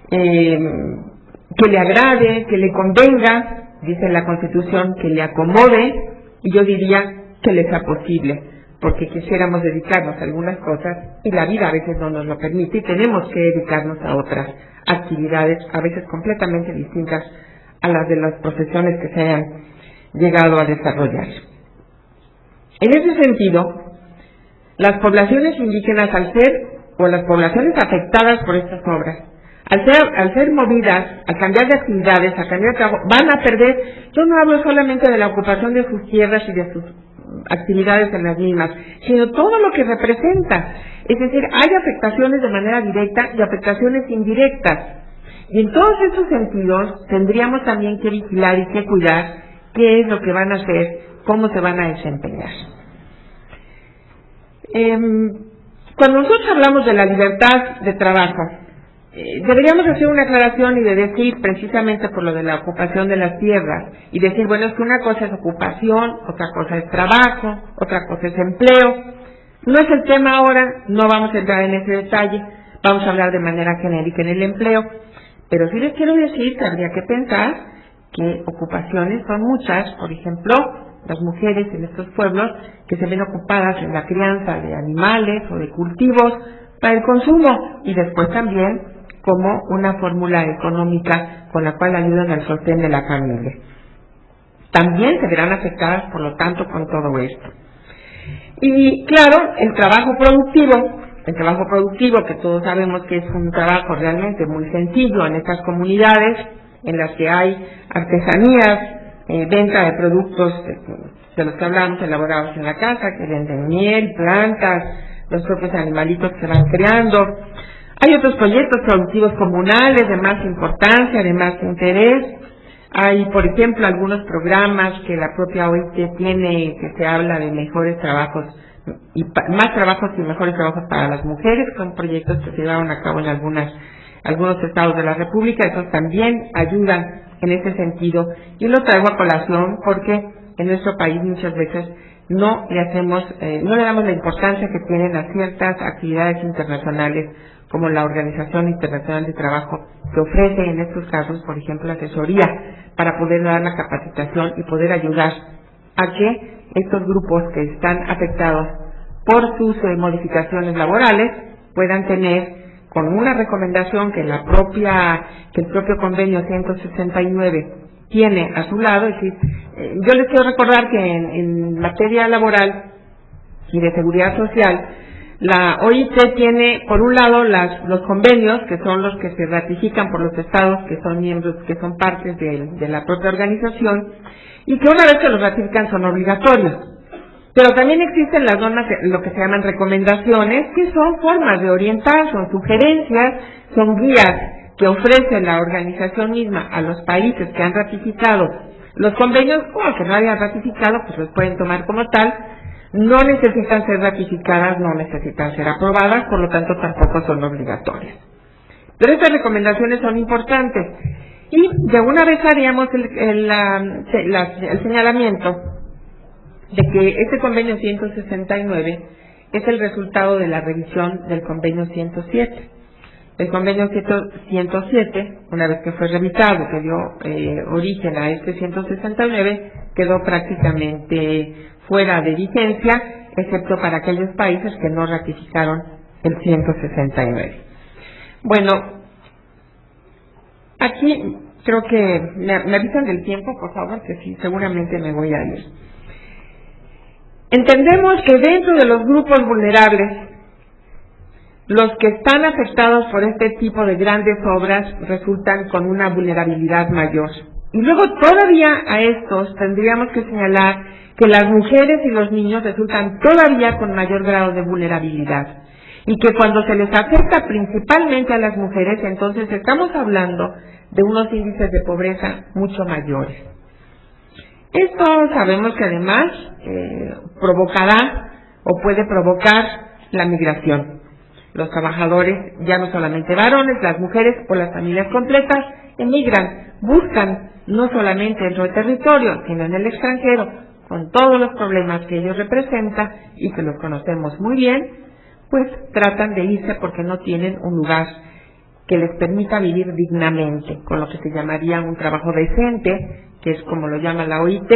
Speaker 3: que le agrade, que le convenga, dice la Constitución, que le acomode, y yo diría que le sea posible, porque quisiéramos dedicarnos a algunas cosas y la vida a veces no nos lo permite y tenemos que dedicarnos a otras actividades, a veces completamente distintas a las de las profesiones que se hayan llegado a desarrollar. En ese sentido, las poblaciones indígenas o las poblaciones afectadas por estas obras, al ser movidas a cambiar de actividades, a cambiar de trabajo, van a perder. Yo no hablo solamente de la ocupación de sus tierras y de sus actividades en las mismas, sino todo lo que representa. Es decir, hay afectaciones de manera directa y afectaciones indirectas. Y en todos esos sentidos tendríamos también que vigilar y que cuidar qué es lo que van a hacer cómo se van a desempeñar. Cuando nosotros hablamos de la libertad de trabajo, deberíamos hacer una aclaración y de decir, precisamente por lo de la ocupación de las tierras, y decir, bueno, es que una cosa es ocupación, otra cosa es trabajo, otra cosa es empleo. No es el tema ahora, no vamos a entrar en ese detalle, vamos a hablar de manera genérica en el empleo, pero sí les quiero decir que habría que pensar que ocupaciones son muchas, por ejemplo, las mujeres en estos pueblos que se ven ocupadas en la crianza de animales o de cultivos para el consumo y después también como una fórmula económica con la cual ayudan al sostén de la familia. También se verán afectadas, por lo tanto, con todo esto. Y claro, el trabajo productivo que todos sabemos que es un trabajo realmente muy sencillo en estas comunidades en las que hay artesanías, venta de productos de los que hablamos elaborados en la casa, que venden miel, plantas, los propios animalitos que van creando. Hay otros proyectos productivos comunales de más importancia, de más interés. Hay, por ejemplo, algunos programas que la propia OIT tiene, que se habla de mejores trabajos, y más trabajos y mejores trabajos para las mujeres. Son proyectos que se llevaron a cabo en algunos estados de la República. Esos también ayudan en ese sentido. Y lo traigo a colación porque en nuestro país muchas veces no le damos la importancia que tienen a ciertas actividades internacionales, como la Organización Internacional de Trabajo, que ofrece en estos casos, por ejemplo, asesoría para poder dar la capacitación y poder ayudar a que estos grupos que están afectados por sus modificaciones laborales puedan tener, con una recomendación que el propio convenio 169 tiene a su lado. Es decir, yo les quiero recordar que en materia laboral y de seguridad social, la OIT tiene, por un lado, los convenios, que son los que se ratifican por los estados que son miembros, que son partes de la propia organización, y que una vez que los ratifican son obligatorios. Pero también existen las normas, lo que se llaman recomendaciones, que son formas de orientar, son sugerencias, son guías que ofrece la organización misma a los países que han ratificado los convenios, o que no hayan ratificado, pues los pueden tomar como tal. No necesitan ser ratificadas, no necesitan ser aprobadas, por lo tanto tampoco son obligatorias. Pero estas recomendaciones son importantes. Y de una vez haríamos el señalamiento de que este convenio 169 es el resultado de la revisión del convenio 107. El convenio 107, una vez que fue revisado, que dio origen a este 169, quedó prácticamente fuera de vigencia, excepto para aquellos países que no ratificaron el 169. Bueno, aquí creo que me avisan del tiempo, por favor, que sí, seguramente me voy a ir. Entendemos que dentro de los grupos vulnerables, los que están afectados por este tipo de grandes obras resultan con una vulnerabilidad mayor. Y luego todavía a estos tendríamos que señalar que las mujeres y los niños resultan todavía con mayor grado de vulnerabilidad. Y que cuando se les afecta principalmente a las mujeres, entonces estamos hablando de unos índices de pobreza mucho mayores. Esto sabemos que además provocará o puede provocar la migración. Los trabajadores, ya no solamente varones, las mujeres o las familias completas, emigran, buscan no solamente dentro del territorio, sino en el extranjero, con todos los problemas que ellos representan y que los conocemos muy bien, pues tratan de irse porque no tienen un lugar que les permita vivir dignamente, con lo que se llamaría un trabajo decente, que es como lo llama la OIT,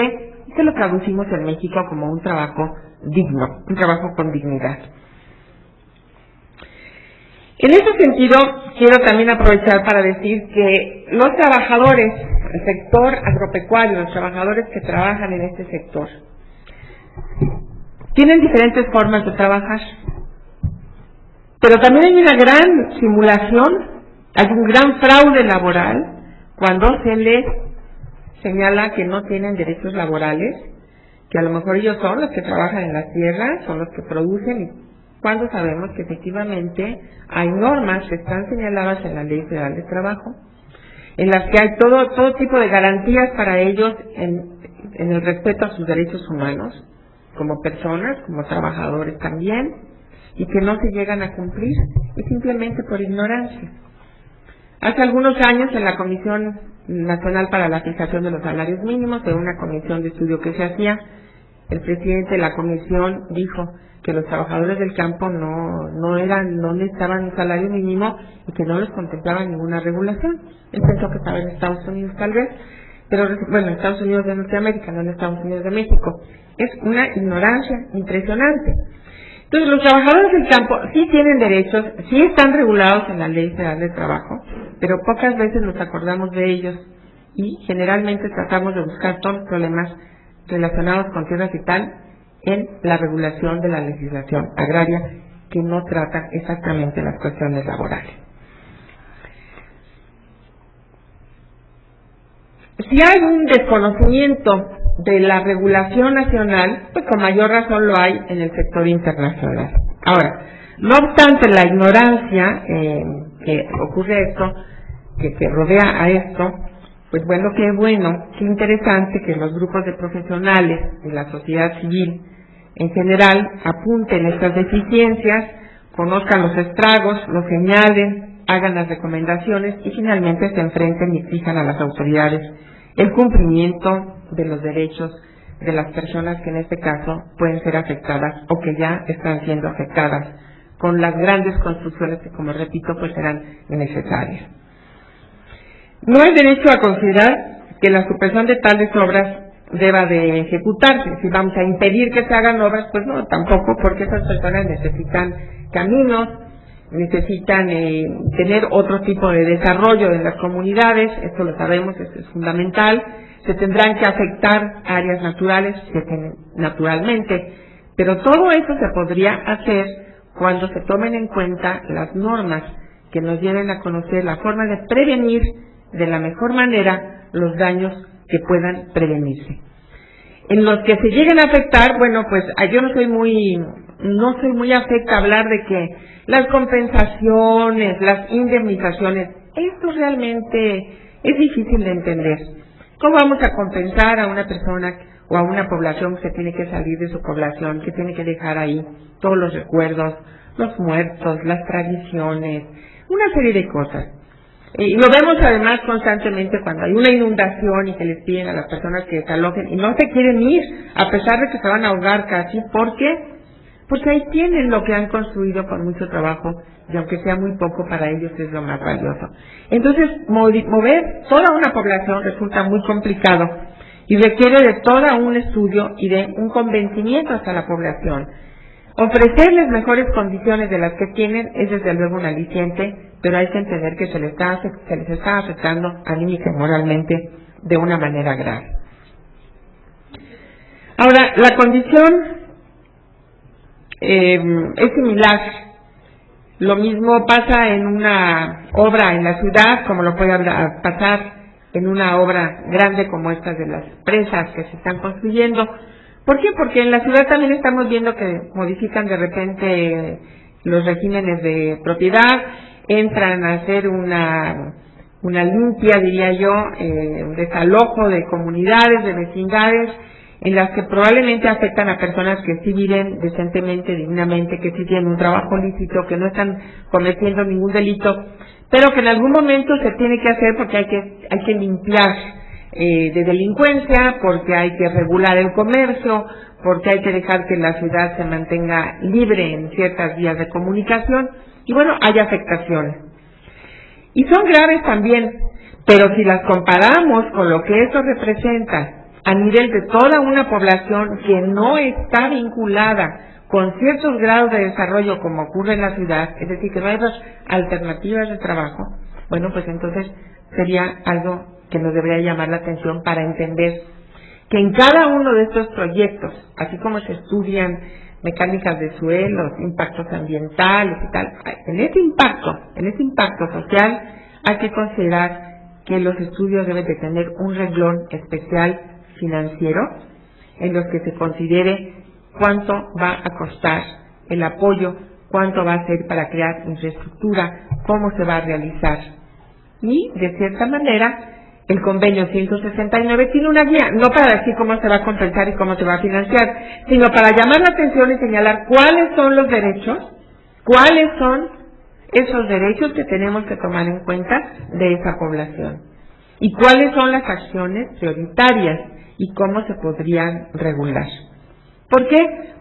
Speaker 3: y que lo traducimos en México como un trabajo digno, un trabajo con dignidad. En ese sentido, quiero también aprovechar para decir que los trabajadores, el sector agropecuario, los trabajadores que trabajan en este sector, tienen diferentes formas de trabajar. Pero también hay una gran simulación, hay un gran fraude laboral cuando se les señala que no tienen derechos laborales, que a lo mejor ellos son los que trabajan en las tierras, son los que producen, cuando sabemos que efectivamente hay normas que están señaladas en la Ley Federal de Trabajo, en las que hay todo tipo de garantías para ellos en el respeto a sus derechos humanos, como personas, como trabajadores también, y que no se llegan a cumplir, y simplemente por ignorancia. Hace algunos años, en la Comisión Nacional para la Fijación de los Salarios Mínimos, de una comisión de estudio que se hacía, el presidente de la comisión dijo que los trabajadores del campo no necesitaban un salario mínimo y que no les contemplaba ninguna regulación. Él pensó que estaba en Estados Unidos tal vez, pero bueno, en Estados Unidos de Norteamérica, no en Estados Unidos de México. Es una ignorancia impresionante. Entonces, los trabajadores del campo sí tienen derechos, sí están regulados en la Ley Federal del Trabajo, pero pocas veces nos acordamos de ellos y generalmente tratamos de buscar todos los problemas relacionados con tierras y tal en la regulación de la legislación agraria, que no trata exactamente las cuestiones laborales. Si hay un desconocimiento de la regulación nacional, pues con mayor razón lo hay en el sector internacional. Ahora, no obstante la ignorancia que ocurre esto, que rodea a esto, pues bueno, qué interesante que los grupos de profesionales de la sociedad civil en general apunten estas deficiencias, conozcan los estragos, los señalen, hagan las recomendaciones y finalmente se enfrenten y exijan a las autoridades el cumplimiento de los derechos de las personas que en este caso pueden ser afectadas o que ya están siendo afectadas con las grandes construcciones que, como repito, pues serán necesarias. No hay derecho a considerar que la supresión de tales obras deba de ejecutarse. Si vamos a impedir que se hagan obras, pues no, tampoco, porque esas personas necesitan caminos, necesitan tener otro tipo de desarrollo en las comunidades, esto lo sabemos, esto es fundamental. Se tendrán que afectar áreas naturales, naturalmente, pero todo eso se podría hacer cuando se tomen en cuenta las normas que nos lleven a conocer la forma de prevenir de la mejor manera los daños que puedan prevenirse. En los que se lleguen a afectar, bueno, pues yo no soy muy afecta a hablar de que las compensaciones, las indemnizaciones, esto realmente es difícil de entender. ¿Cómo vamos a compensar a una persona o a una población que tiene que salir de su población, que tiene que dejar ahí todos los recuerdos, los muertos, las tradiciones, una serie de cosas? Y lo vemos además constantemente cuando hay una inundación y que les piden a las personas que desalojen y no se quieren ir, a pesar de que se van a ahogar casi. ¿Por qué? Porque ahí tienen lo que han construido con mucho trabajo y aunque sea muy poco, para ellos es lo más valioso. Entonces, mover toda una población resulta muy complicado y requiere de todo un estudio y de un convencimiento hacia la población. Ofrecerles mejores condiciones de las que tienen es desde luego un aliciente, pero hay que entender que se les está afectando anímica y moralmente de una manera grave. Ahora, la condición es similar. Lo mismo pasa en una obra en la ciudad, como lo puede pasar en una obra grande como estas de las presas que se están construyendo. ¿Por qué? Porque en la ciudad también estamos viendo que modifican de repente los regímenes de propiedad, entran a hacer una limpia, diría yo, un desalojo de comunidades, de vecindades, en las que probablemente afectan a personas que sí viven decentemente, dignamente, que sí tienen un trabajo lícito, que no están cometiendo ningún delito, pero que en algún momento se tiene que hacer porque hay que limpiar de delincuencia, porque hay que regular el comercio, porque hay que dejar que la ciudad se mantenga libre en ciertas vías de comunicación, y bueno, hay afectaciones. Y son graves también, pero si las comparamos con lo que eso representa a nivel de toda una población que no está vinculada con ciertos grados de desarrollo como ocurre en la ciudad, es decir, que no hay otras alternativas de trabajo, bueno, pues entonces sería algo que nos debería llamar la atención para entender que en cada uno de estos proyectos, así como se estudian mecánicas de suelos, impactos ambientales y tal, en ese impacto social hay que considerar que los estudios deben de tener un renglón especial financiero en los que se considere cuánto va a costar el apoyo, cuánto va a ser para crear infraestructura, cómo se va a realizar. Y, de cierta manera, el convenio 169 tiene una guía, no para decir cómo se va a compensar y cómo se va a financiar, sino para llamar la atención y señalar cuáles son los derechos, cuáles son esos derechos que tenemos que tomar en cuenta de esa población y cuáles son las acciones prioritarias y cómo se podrían regular. ¿Por qué?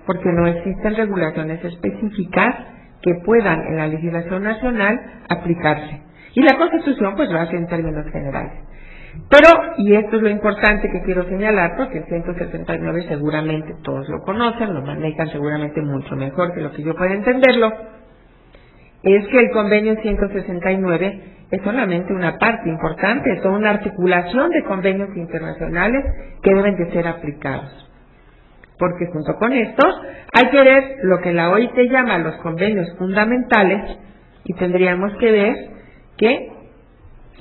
Speaker 3: Porque no existen regulaciones específicas que puedan en la legislación nacional aplicarse. Y la Constitución pues lo hace en términos generales. Pero, y esto es lo importante que quiero señalar, porque el 169 seguramente todos lo conocen, lo manejan seguramente mucho mejor que lo que yo pueda entenderlo, es que el convenio 169 es solamente una parte importante, es toda una articulación de convenios internacionales que deben de ser aplicados. Porque junto con estos hay que ver lo que la OIT llama los convenios fundamentales y tendríamos que ver que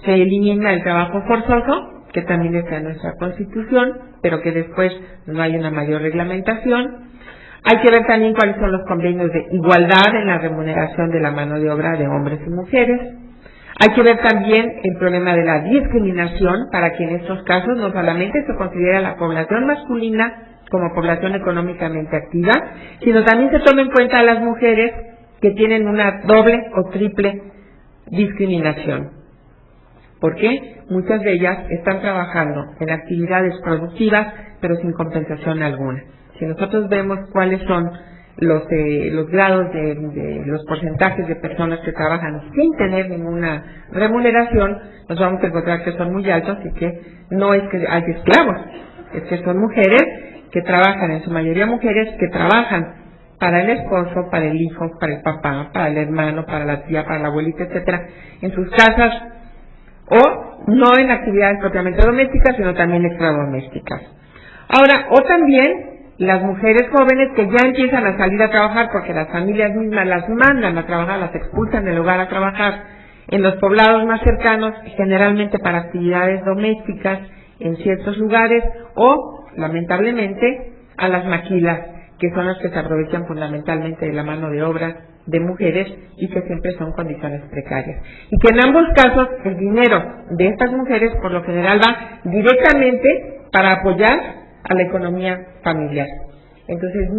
Speaker 3: se elimina el trabajo forzoso, que también está en nuestra Constitución, pero que después no hay una mayor reglamentación. Hay que ver también cuáles son los convenios de igualdad en la remuneración de la mano de obra de hombres y mujeres. Hay que ver también el problema de la discriminación, para que en estos casos no solamente se considera la población masculina como población económicamente activa, sino también se tome en cuenta a las mujeres que tienen una doble o triple discriminación. Porque muchas de ellas están trabajando en actividades productivas, pero sin compensación alguna. Si nosotros vemos cuáles son los grados de los porcentajes de personas que trabajan sin tener ninguna remuneración, nos vamos a encontrar que son muy altos y que no es que hay esclavos, es que son mujeres que trabajan, en su mayoría mujeres que trabajan para el esposo, para el hijo, para el papá, para el hermano, para la tía, para la abuelita, etcétera, en sus casas, o no en actividades propiamente domésticas, sino también extradomésticas. Ahora, o también las mujeres jóvenes que ya empiezan a salir a trabajar porque las familias mismas las mandan a trabajar, las expulsan del hogar a trabajar en los poblados más cercanos, generalmente para actividades domésticas en ciertos lugares, o lamentablemente a las maquilas, que son las que se aprovechan fundamentalmente de la mano de obra de mujeres y que siempre son condiciones precarias. Y que en ambos casos el dinero de estas mujeres por lo general va directamente para apoyar a la economía familiar. Entonces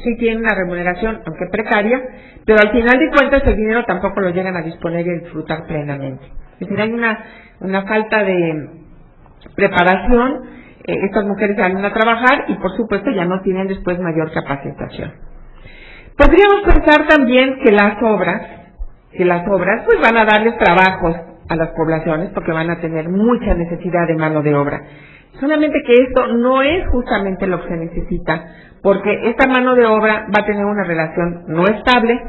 Speaker 3: sí tienen una remuneración, aunque precaria, pero al final de cuentas el dinero tampoco lo llegan a disponer y a disfrutar plenamente. Es decir, hay una falta de preparación. Estas mujeres salen a trabajar y por supuesto ya no tienen después mayor capacitación. Podríamos pensar también que las obras pues van a darles trabajos a las poblaciones porque van a tener mucha necesidad de mano de obra. Solamente que esto no es justamente lo que se necesita, porque esta mano de obra va a tener una relación no estable,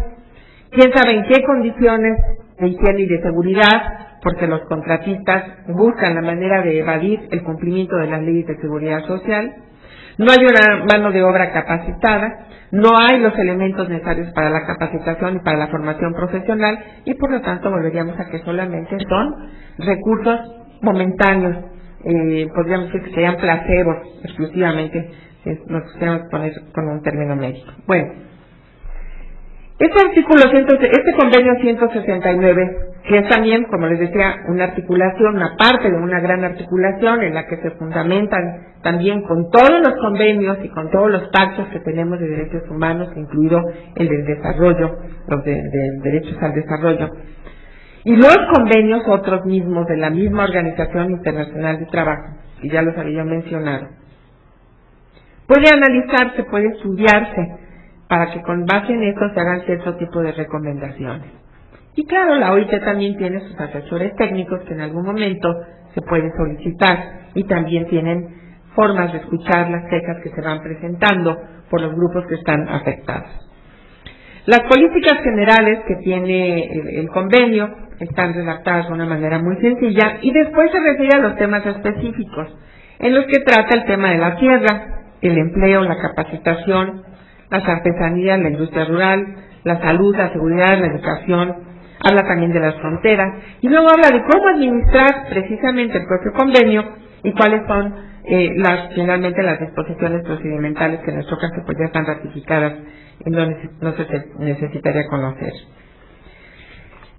Speaker 3: quién sabe en qué condiciones de higiene y de seguridad, porque los contratistas buscan la manera de evadir el cumplimiento de las leyes de seguridad social. No hay una mano de obra capacitada, no hay los elementos necesarios para la capacitación y para la formación profesional, y por lo tanto volveríamos a que solamente son recursos momentáneos, podríamos decir que sean placebos exclusivamente, si nos quisiéramos poner con un término médico. Bueno, este convenio 169, que es también, como les decía, una articulación, una parte de una gran articulación en la que se fundamentan también con todos los convenios y con todos los pactos que tenemos de derechos humanos, incluido el del desarrollo, los de derechos al desarrollo, y los convenios otros mismos de la misma Organización Internacional de Trabajo, y ya los había mencionado. Puede analizarse, puede estudiarse, para que con base en esto se hagan cierto tipo de recomendaciones. Y claro, la OIT también tiene sus asesores técnicos que en algún momento se pueden solicitar y también tienen formas de escuchar las quejas que se van presentando por los grupos que están afectados. Las políticas generales que tiene el convenio están redactadas de una manera muy sencilla y después se refiere a los temas específicos en los que trata el tema de la tierra, el empleo, la capacitación, las artesanías, la industria rural, la salud, la seguridad, la educación, habla también de las fronteras y luego habla de cómo administrar precisamente el propio convenio y cuáles son finalmente las disposiciones procedimentales que en nuestro caso pues ya están ratificadas y no se necesitaría conocer.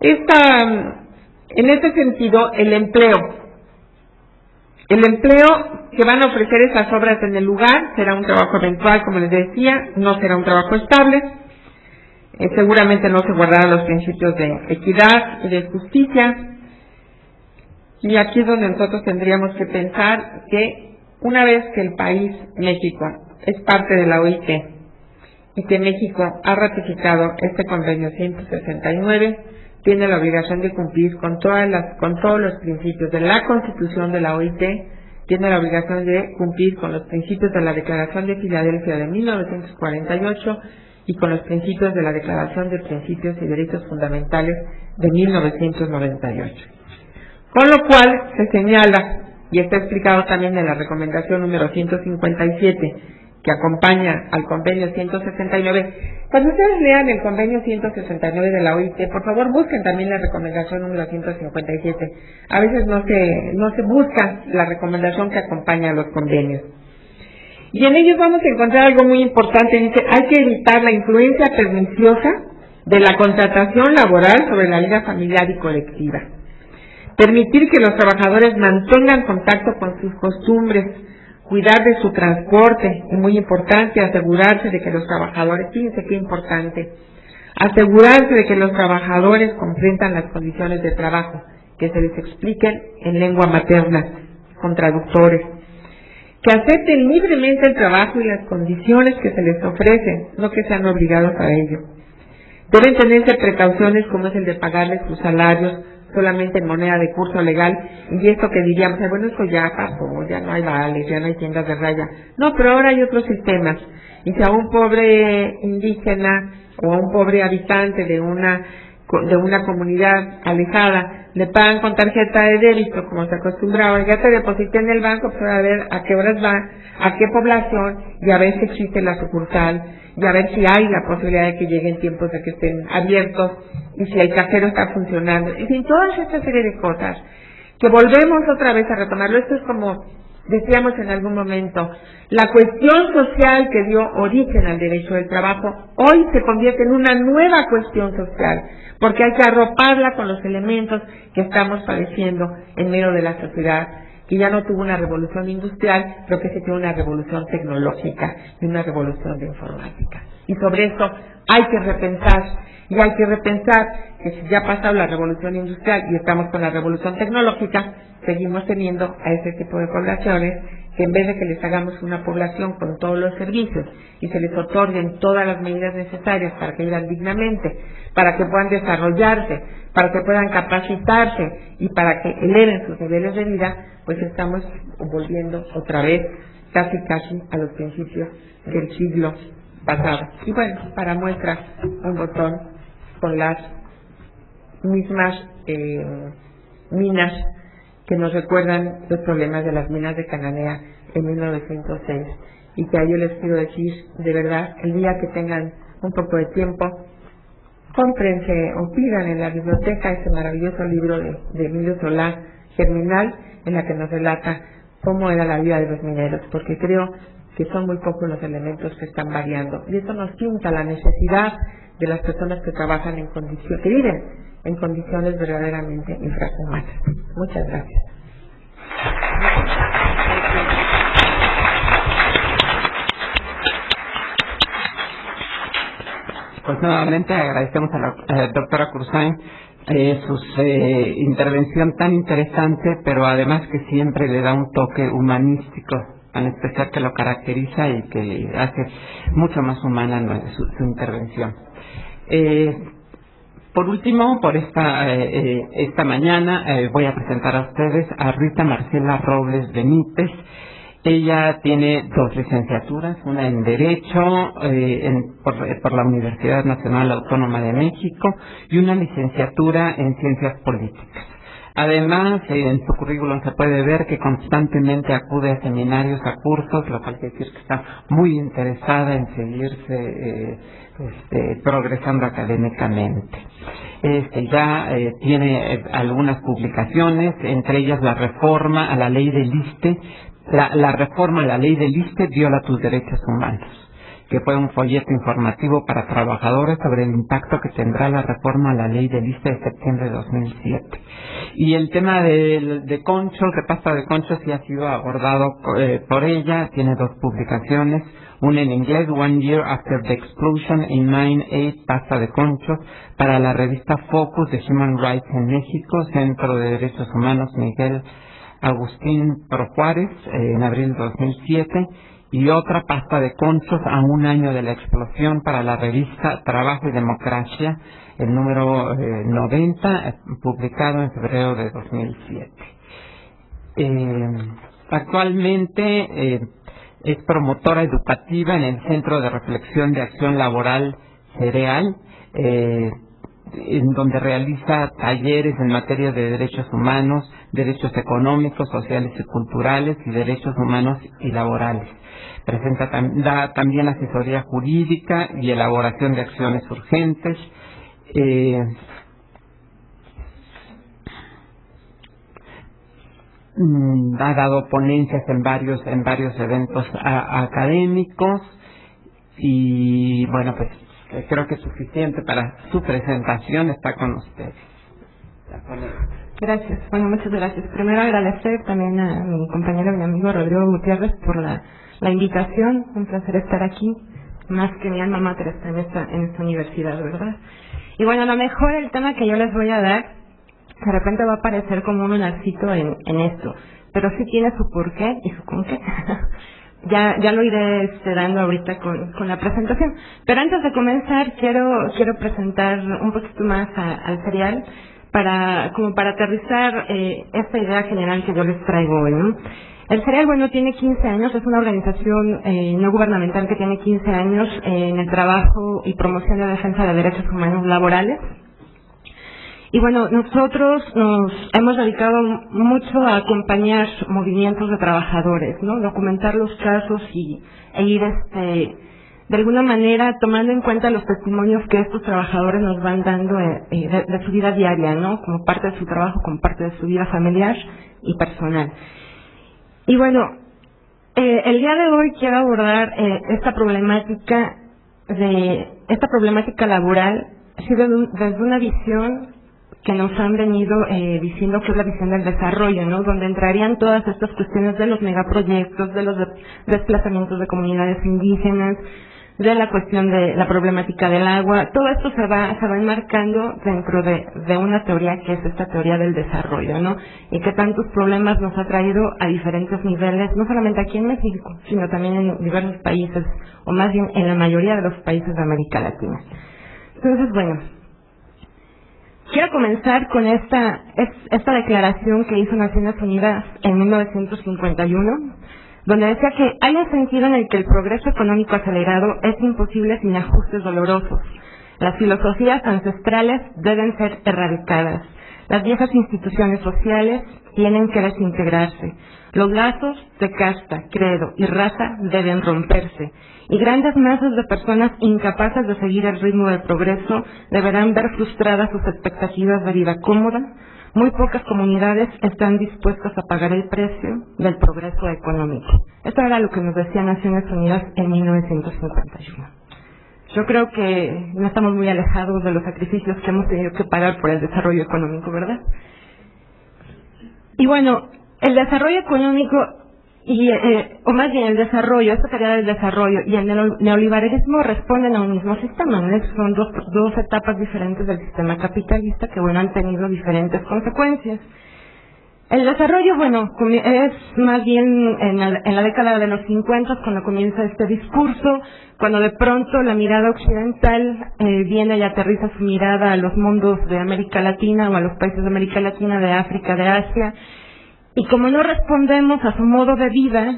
Speaker 3: En este sentido, el empleo El empleo que van a ofrecer esas obras en el lugar será un trabajo eventual, como les decía, no será un trabajo estable. Seguramente no se guardarán los principios de equidad y de justicia. Y aquí es donde nosotros tendríamos que pensar que una vez que el país, México, es parte de la OIT y que México ha ratificado este convenio 169, tiene la obligación de cumplir con todos los principios de la Constitución de la OIT, tiene la obligación de cumplir con los principios de la Declaración de Filadelfia de 1948 y con los principios de la Declaración de Principios y Derechos Fundamentales de 1998. Con lo cual se señala, y está explicado también en la recomendación número 157, que acompaña al convenio 169. Cuando ustedes lean el convenio 169 de la OIT, por favor busquen también la recomendación número 157. A veces no se busca la recomendación que acompaña a los convenios. Y en ellos vamos a encontrar algo muy importante. Dice, hay que evitar la influencia perniciosa de la contratación laboral sobre la vida familiar y colectiva. Permitir que los trabajadores mantengan contacto con sus costumbres, cuidar de su transporte, y muy importante, asegurarse de que los trabajadores, fíjense qué importante, asegurarse de que los trabajadores comprendan las condiciones de trabajo, que se les expliquen en lengua materna, con traductores, que acepten libremente el trabajo y las condiciones que se les ofrecen, no que sean obligados a ello. Deben tenerse precauciones como es el de pagarles sus salarios solamente en moneda de curso legal, y esto que diríamos, bueno, eso ya pasó, ya no hay vales, ya no hay tiendas de raya. No, pero ahora hay otros sistemas, y si a un pobre indígena o a un pobre habitante de una comunidad alejada le pagan con tarjeta de débito, como se acostumbraba, ya te deposité en el banco, pues a ver a qué horas va, a qué población, y a ver si existe la sucursal, y a ver si hay la posibilidad de que lleguen tiempos de que estén abiertos, y si el cajero está funcionando, en fin, toda esta serie de cosas, que volvemos otra vez a retomarlo. Esto es como decíamos en algún momento, la cuestión social que dio origen al derecho del trabajo, hoy se convierte en una nueva cuestión social, porque hay que arroparla con los elementos que estamos padeciendo en medio de la sociedad, que ya no tuvo una revolución industrial, pero que se tuvo una revolución tecnológica y una revolución de informática. Y sobre eso hay que repensar, y hay que repensar que si ya ha pasado la revolución industrial y estamos con la revolución tecnológica, seguimos teniendo a ese tipo de poblaciones que en vez de que les hagamos una población con todos los servicios y se les otorguen todas las medidas necesarias para que vivan dignamente, para que puedan desarrollarse, para que puedan capacitarse y para que eleven sus niveles de vida, pues estamos volviendo otra vez casi a los principios del siglo pasado. Y bueno, para muestra un botón con las mismas minas que nos recuerdan los problemas de las minas de Cananea en 1906, y que a ellos les quiero decir, de verdad, el día que tengan un poco de tiempo, cómprense o pidan en la biblioteca ese maravilloso libro de Emilio Solá, Germinal, en la que nos relata cómo era la vida de los mineros, porque creo que son muy pocos los elementos que están variando, y esto nos pinta la necesidad de las personas que trabajan en condiciones, que viven en condiciones verdaderamente infrahumanas. Muchas gracias.
Speaker 1: Pues nuevamente agradecemos a la doctora Cruzán su intervención tan interesante, pero además que siempre le da un toque humanístico, en especial que lo caracteriza y que hace mucho más humana su intervención. Por último, por esta mañana voy a presentar a ustedes a Rita Marcela Robles Benítez. Ella tiene 2 licenciaturas, una en Derecho por la Universidad Nacional Autónoma de México y una licenciatura en Ciencias Políticas. Además, en su currículum se puede ver que constantemente acude a seminarios, a cursos, lo cual quiere decir que está muy interesada en seguirse progresando académicamente. Ya tiene algunas publicaciones, entre ellas la reforma a la ley del ISSSTE. La reforma a la ley del ISSSTE viola tus derechos humanos. que fue un folleto informativo para trabajadores sobre el impacto que tendrá la reforma a la ley del ISSSTE de septiembre de 2007. Y el tema de Concho, el repaso de Concho, sí ha sido abordado por ella. Tiene 2 publicaciones, una en inglés, One Year After the Explosion in Mine 8, Pasta de Conchos, para la revista Focus de Human Rights en México, Centro de Derechos Humanos Miguel Agustín Pro Juárez, en abril de 2007, y otra, Pasta de Conchos a un año de la explosión, para la revista Trabajo y Democracia, el número 90, publicado en febrero de 2007. Actualmente es promotora educativa en el Centro de Reflexión de Acción Laboral CEREAL, en donde realiza talleres en materia de derechos humanos, derechos económicos, sociales y culturales, y derechos humanos y laborales. Da también asesoría jurídica y elaboración de acciones urgentes. Ha dado ponencias en varios eventos académicos, y bueno, pues creo que es suficiente para su presentación. Está con ustedes.
Speaker 4: Gracias. Bueno, muchas gracias. Primero agradecer también a mi compañero y amigo Rodrigo Gutiérrez por la invitación. Un placer estar aquí. Más que mi alma mater está en esta universidad, ¿verdad? Y bueno, a lo mejor el tema que yo les voy a dar de repente va a parecer como un lunarcito en esto, pero sí tiene su porqué y su con qué. Ya lo iré dando ahorita con la presentación. Pero antes de comenzar, quiero presentar un poquito más al CEREAL para aterrizar esta idea general que yo les traigo hoy, ¿no? El CEREAL, bueno, tiene 15 años, es una organización no gubernamental que tiene 15 años en el trabajo y promoción de defensa de derechos humanos laborales. Y bueno, nosotros nos hemos dedicado mucho a acompañar movimientos de trabajadores, ¿no? Documentar los casos e ir de alguna manera tomando en cuenta los testimonios que estos trabajadores nos van dando de su vida diaria, ¿no? Como parte de su trabajo, como parte de su vida familiar y personal. Y bueno, el día de hoy quiero abordar esta problemática laboral desde una visión que nos han venido diciendo que es la visión del desarrollo, ¿no? Donde entrarían todas estas cuestiones de los megaproyectos, de los desplazamientos de comunidades indígenas, de la cuestión de la problemática del agua. Todo esto se va enmarcando dentro de una teoría que es esta teoría del desarrollo, ¿no? Y que tantos problemas nos ha traído a diferentes niveles, no solamente aquí en México, sino también en diversos países, o más bien en la mayoría de los países de América Latina. Entonces, bueno, quiero comenzar con esta declaración que hizo Naciones Unidas en 1951, donde decía que hay un sentido en el que el progreso económico acelerado es imposible sin ajustes dolorosos. Las filosofías ancestrales deben ser erradicadas. Las viejas instituciones sociales tienen que desintegrarse. Los lazos de casta, credo y raza deben romperse. Y grandes masas de personas incapaces de seguir el ritmo del progreso deberán ver frustradas sus expectativas de vida cómoda. Muy pocas comunidades están dispuestas a pagar el precio del progreso económico. Esto era lo que nos decía Naciones Unidas en 1951. Yo creo que no estamos muy alejados de los sacrificios que hemos tenido que pagar por el desarrollo económico, ¿verdad? Y bueno, el desarrollo económico, o más bien el desarrollo, esta teoría del desarrollo y el neoliberalismo responden a un mismo sistema, ¿no? Son dos etapas diferentes del sistema capitalista que, bueno, han tenido diferentes consecuencias. El desarrollo, bueno, es más bien en la década de los 50 cuando comienza este discurso, cuando de pronto la mirada occidental viene y aterriza su mirada a los mundos de América Latina o a los países de América Latina, de África, de Asia. Y como no respondemos a su modo de vida,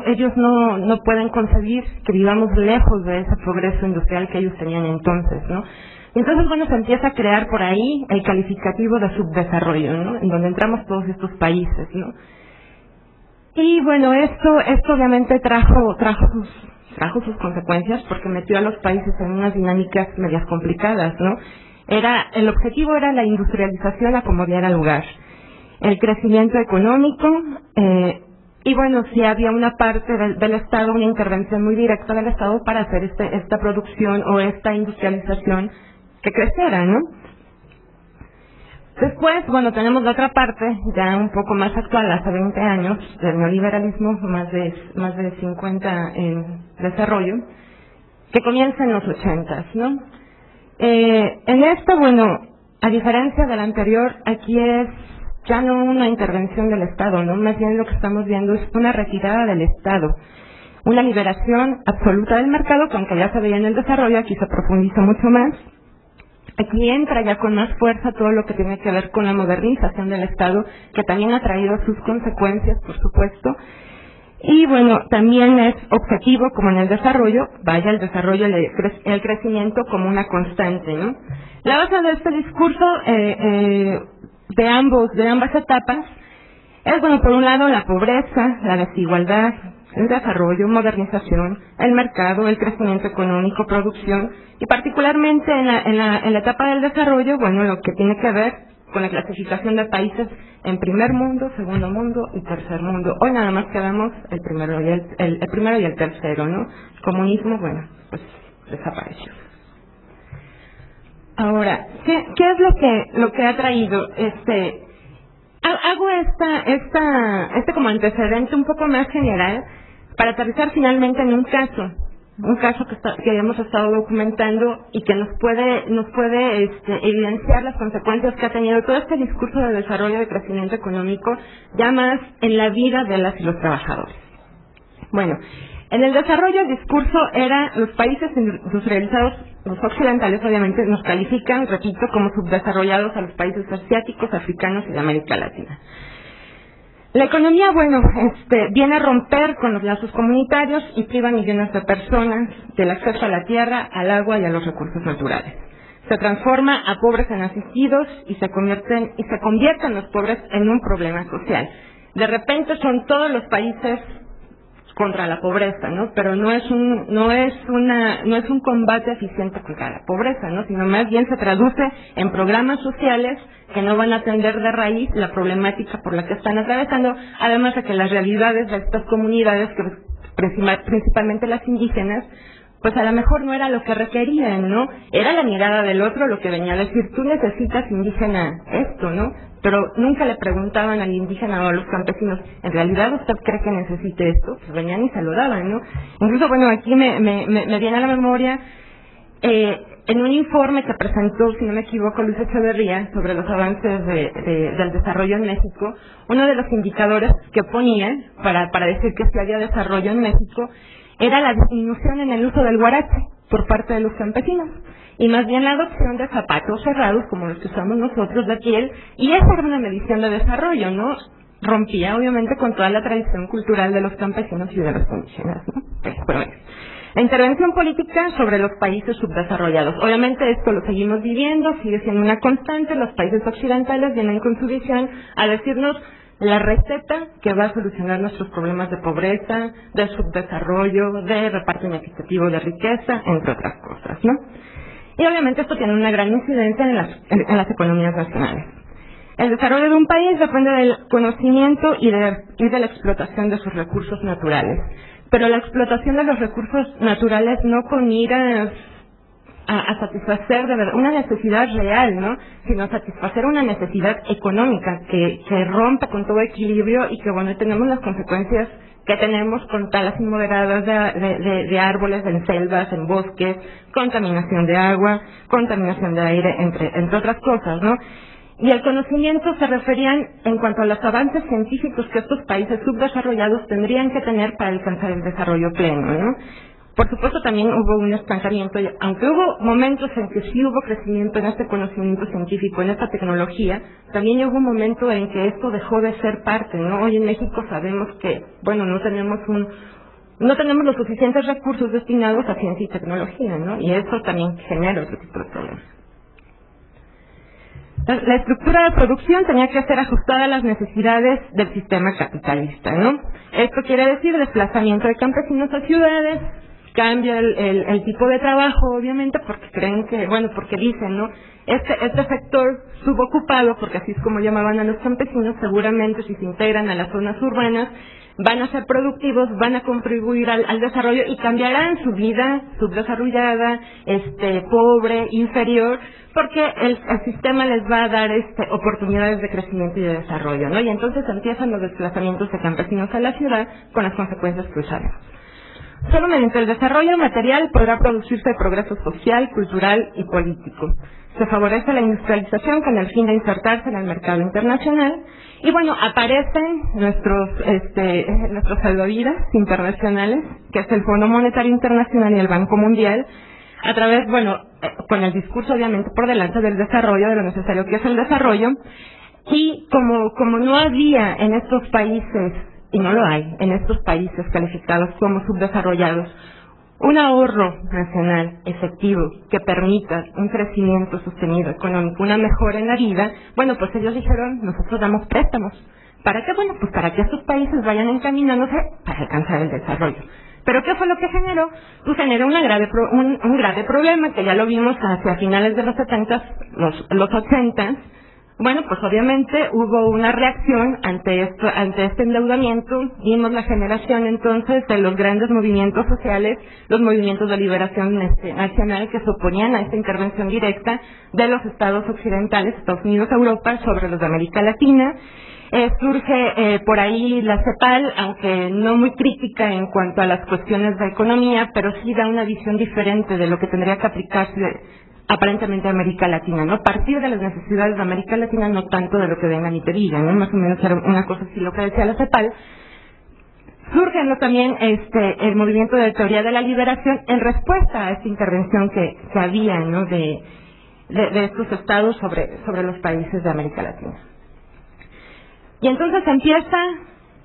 Speaker 4: ellos no pueden concebir que vivamos lejos de ese progreso industrial que ellos tenían entonces, ¿no? Y entonces, bueno, se empieza a crear por ahí el calificativo de subdesarrollo, ¿no? En donde entramos todos estos países, ¿no? Y bueno, esto obviamente trajo sus consecuencias porque metió a los países en unas dinámicas medias complicadas, ¿no? El objetivo era la industrialización a como diera lugar. El crecimiento económico y bueno, sí había una parte del Estado, una intervención muy directa del Estado para hacer esta producción o esta industrialización que creciera, ¿no? Después, bueno, tenemos la otra parte, ya un poco más actual, hace 20 años, del neoliberalismo, más de 50 en desarrollo, que comienza en los 80, ¿no? En esta, bueno, a diferencia del anterior, aquí es ya no una intervención del Estado, ¿no? Más bien lo que estamos viendo es una retirada del Estado, una liberación absoluta del mercado, que aunque ya se veía en el desarrollo, aquí se profundiza mucho más. Aquí entra ya con más fuerza todo lo que tiene que ver con la modernización del Estado, que también ha traído sus consecuencias, por supuesto. Y bueno, también es objetivo, como en el desarrollo, vaya el desarrollo, el crecimiento como una constante, ¿no? La base de este discurso de ambas etapas es, bueno, por un lado la pobreza, la desigualdad, el desarrollo, modernización, el mercado, el crecimiento económico, producción, y particularmente en la etapa del desarrollo, bueno, lo que tiene que ver con la clasificación de países en primer mundo, segundo mundo y tercer mundo. Hoy nada más quedamos el primero y el tercero, ¿no? El comunismo, bueno, pues desapareció. Ahora, ¿qué es lo que ha traído hago este como antecedente un poco más general para aterrizar finalmente en un caso que hemos estado documentando y que nos puede evidenciar las consecuencias que ha tenido todo este discurso de desarrollo, de crecimiento económico, ya más en la vida de las y los trabajadores. Bueno, en el desarrollo el discurso era los países industrializados, los occidentales obviamente, nos califican, repito, como subdesarrollados a los países asiáticos, africanos y de América Latina. La economía, bueno, viene a romper con los lazos comunitarios y priva a millones de personas del acceso a la tierra, al agua y a los recursos naturales. Se transforma a pobres en asistidos y se convierten los pobres en un problema social. De repente son todos los países contra la pobreza, ¿no? Pero no es un combate eficiente contra la pobreza, ¿no? Sino más bien se traduce en programas sociales que no van a atender de raíz la problemática por la que están atravesando, además de que las realidades de estas comunidades, que principalmente las indígenas, pues a lo mejor no era lo que requerían, ¿no? Era la mirada del otro lo que venía a decir, tú necesitas, indígena, esto, ¿no? Pero nunca le preguntaban al indígena o a los campesinos, ¿en realidad usted cree que necesite esto? Pues venían y se lo daban, ¿no? Incluso, bueno, aquí me viene a la memoria, en un informe que presentó, si no me equivoco, Luis Echeverría, sobre los avances del desarrollo en México, uno de los indicadores que ponían para decir que sí había desarrollo en México era la disminución en el uso del huarache por parte de los campesinos, y más bien la adopción de zapatos cerrados como los que usamos nosotros de piel, y esa era una medición de desarrollo, ¿no? Rompía obviamente con toda la tradición cultural de los campesinos y de los indígenas, ¿no? Pero bueno, la intervención política sobre los países subdesarrollados. Obviamente esto lo seguimos viviendo, sigue siendo una constante, los países occidentales vienen con su visión a decirnos la receta que va a solucionar nuestros problemas de pobreza, de subdesarrollo, de reparto inequitativo de riqueza, entre otras cosas, ¿no? Y obviamente esto tiene una gran incidencia en las economías nacionales. El desarrollo de un país depende del conocimiento y de la explotación de sus recursos naturales. Pero la explotación de los recursos naturales no con miras a satisfacer de verdad una necesidad real, ¿no? Sino a satisfacer una necesidad económica que rompe con todo equilibrio y que, bueno, tenemos las consecuencias que tenemos con talas inmoderadas de árboles en selvas, en bosques, contaminación de agua, contaminación de aire, entre otras cosas, ¿no? Y el conocimiento se referían en cuanto a los avances científicos que estos países subdesarrollados tendrían que tener para alcanzar el desarrollo pleno, ¿no? Por supuesto también hubo un estancamiento, aunque hubo momentos en que sí hubo crecimiento en este conocimiento científico, en esta tecnología, también hubo un momento en que esto dejó de ser parte, ¿no? Hoy en México sabemos que, bueno, no tenemos los suficientes recursos destinados a ciencia y tecnología, ¿no? Y eso también genera otro tipo de problemas. La estructura de producción tenía que ser ajustada a las necesidades del sistema capitalista, ¿no? Esto quiere decir desplazamiento de campesinos a ciudades, cambia el tipo de trabajo, obviamente, porque creen que, bueno, porque dicen, ¿no? Este sector subocupado, porque así es como llamaban a los campesinos, seguramente si se integran a las zonas urbanas, van a ser productivos, van a contribuir al desarrollo y cambiarán su vida subdesarrollada, pobre, inferior, porque el sistema les va a dar oportunidades de crecimiento y de desarrollo, ¿no? Y entonces empiezan los desplazamientos de campesinos a la ciudad con las consecuencias que sabemos. Solo mediante el desarrollo material podrá producirse el progreso social, cultural y político. Se favorece la industrialización con el fin de insertarse en el mercado internacional y bueno, aparecen nuestros salvavidas internacionales, que es el Fondo Monetario Internacional y el Banco Mundial, a través, con el discurso obviamente por delante del desarrollo, de lo necesario que es el desarrollo, y como no había en estos países, y no lo hay, en estos países calificados como subdesarrollados, un ahorro nacional efectivo que permita un crecimiento sostenido económico, una mejora en la vida, pues ellos dijeron, nosotros damos préstamos. ¿Para qué? Bueno, pues para que estos países vayan encaminándose para alcanzar el desarrollo. ¿Pero qué fue lo que generó? Pues generó un grave problema, que ya lo vimos hacia finales de los 70s, los 80s. Bueno, pues obviamente hubo una reacción ante este endeudamiento. Vimos la generación entonces de los grandes movimientos sociales, los movimientos de liberación nacional que se oponían a esta intervención directa de los estados occidentales, Estados Unidos, Europa, sobre los de América Latina. Surge por ahí la CEPAL, aunque no muy crítica en cuanto a las cuestiones de economía, pero sí da una visión diferente de lo que tendría que aplicarse aparentemente a América Latina, ¿no? Partir de las necesidades de América Latina, no tanto de lo que vengan y te digan, ¿no? Más o menos era una cosa así lo que decía la CEPAL. Surge también el movimiento de teoría de la liberación en respuesta a esta intervención que había, ¿no? de estos estados sobre los países de América Latina. Y entonces empieza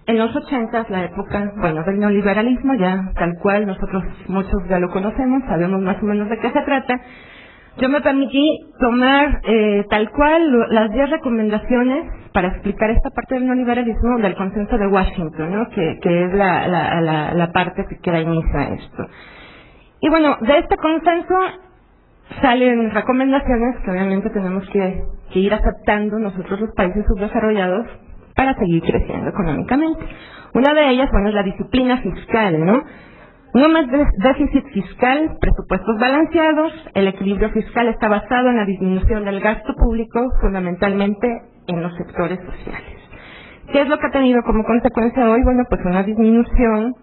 Speaker 4: en los 80s la época, del neoliberalismo, ya tal cual, nosotros muchos ya lo conocemos, sabemos más o menos de qué se trata. Yo me permití tomar tal cual las 10 recomendaciones para explicar esta parte del neoliberalismo del consenso de Washington, ¿no? que es la parte que da inicio a esto. Y de este consenso salen recomendaciones que obviamente tenemos que ir aceptando nosotros los países subdesarrollados para seguir creciendo económicamente. Una de ellas, es la disciplina fiscal, ¿no? No más déficit fiscal, presupuestos balanceados, el equilibrio fiscal está basado en la disminución del gasto público, fundamentalmente en los sectores sociales. ¿Qué es lo que ha tenido como consecuencia hoy? Pues una disminución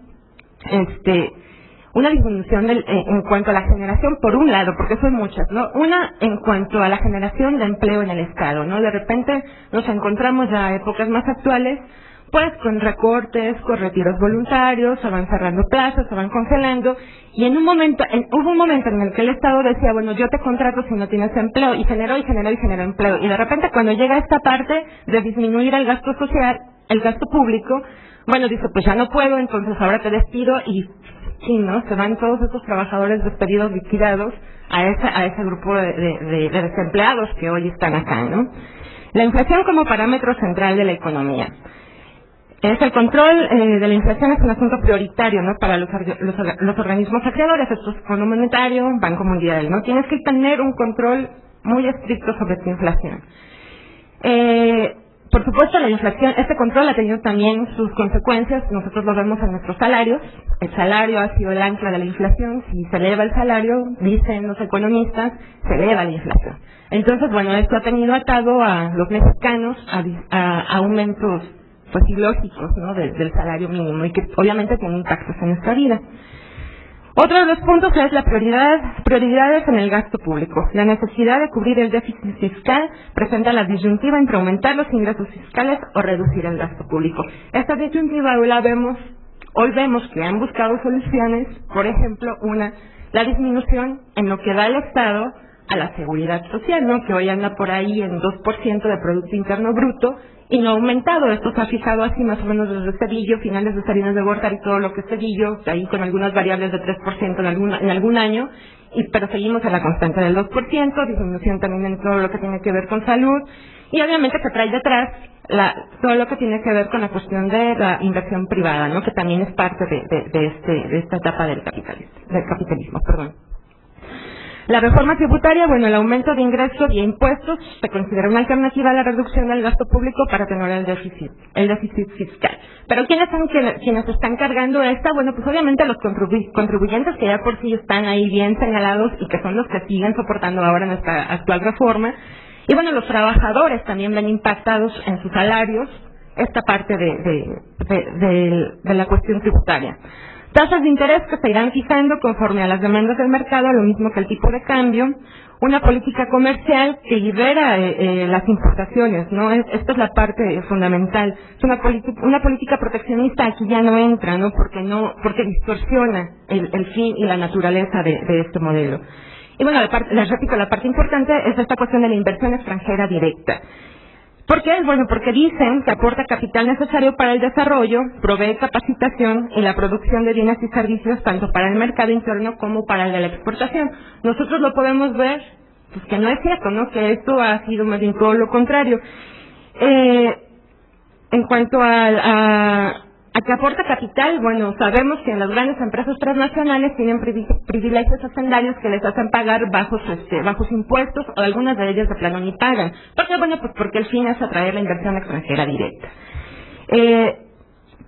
Speaker 4: en cuanto a la generación, por un lado, porque son muchas, ¿no? Una, en cuanto a la generación de empleo en el Estado, ¿no? De repente nos encontramos ya a épocas más actuales, con recortes, con retiros voluntarios, se van cerrando plazas, se van congelando, y hubo un momento en el que el Estado decía, yo te contrato si no tienes empleo, y generó empleo, y de repente cuando llega esta parte de disminuir el gasto social, el gasto público, dice, pues ya no puedo, entonces ahora te despido, y sí, ¿no? Se van todos estos trabajadores despedidos, liquidados, a ese grupo de desempleados que hoy están acá, ¿no? La inflación como parámetro central de la economía. El control de la inflación es un asunto prioritario, ¿no? Para los organismos acreedores, esto es Fondo Monetario, Banco Mundial, ¿no? Tienes que tener un control muy estricto sobre tu inflación. Por supuesto, la inflación, este control ha tenido también sus consecuencias. Nosotros lo vemos en nuestros salarios. El salario ha sido el ancla de la inflación. Si se eleva el salario, dicen los economistas, se eleva la inflación. Entonces, esto ha tenido atado a los mexicanos a aumentos ilógicos, ¿no? del salario mínimo, y que obviamente tienen impactos en nuestra vida. Otro de los puntos es la prioridades en el gasto público. La necesidad de cubrir el déficit fiscal presenta la disyuntiva entre aumentar los ingresos fiscales o reducir el gasto público. Esta disyuntiva hoy vemos que han buscado soluciones, por ejemplo, la disminución en lo que da el Estado a la seguridad social, ¿no? Que hoy anda por ahí en 2% de Producto Interno Bruto, y no ha aumentado. Esto se ha fijado así más o menos desde Cedillo, finales de Salinas de Gortari, todo lo que es Cedillo, ahí con algunas variables de 3% en algún año, pero seguimos en la constante del 2%, disminución también en todo lo que tiene que ver con salud, y obviamente que trae detrás todo lo que tiene que ver con la cuestión de la inversión privada, ¿no? Que también es parte de esta etapa del capitalismo, perdón. La reforma tributaria, bueno, el aumento de ingresos y impuestos se considera una alternativa a la reducción del gasto público para tener el déficit fiscal. Pero ¿quiénes son quienes están cargando esta? Bueno, pues obviamente los contribuyentes que ya por sí están ahí bien señalados y que son los que siguen soportando ahora nuestra actual reforma. Y bueno, los trabajadores también ven impactados en sus salarios esta parte de la cuestión tributaria. Tasas de interés que se irán fijando conforme a las demandas del mercado, lo mismo que el tipo de cambio. Una política comercial que libera las importaciones, ¿no? Esta es la parte fundamental. Es una política proteccionista aquí ya no entra, ¿no? Porque distorsiona el fin y la naturaleza de este modelo. Y bueno, les repito, la parte importante es esta cuestión de la inversión extranjera directa. ¿Por qué? Bueno, porque dicen que aporta capital necesario para el desarrollo, provee capacitación y la producción de bienes y servicios tanto para el mercado interno como para el de la exportación. Nosotros lo podemos ver, pues que no es cierto, ¿no? Que esto ha sido más bien todo lo contrario. En cuanto a que aporta capital, bueno, sabemos que las grandes empresas transnacionales tienen privilegios hacendarios que les hacen pagar bajos impuestos, o algunas de ellas de plano ni pagan. ¿Por qué? Bueno, pues porque el fin es atraer la inversión extranjera directa.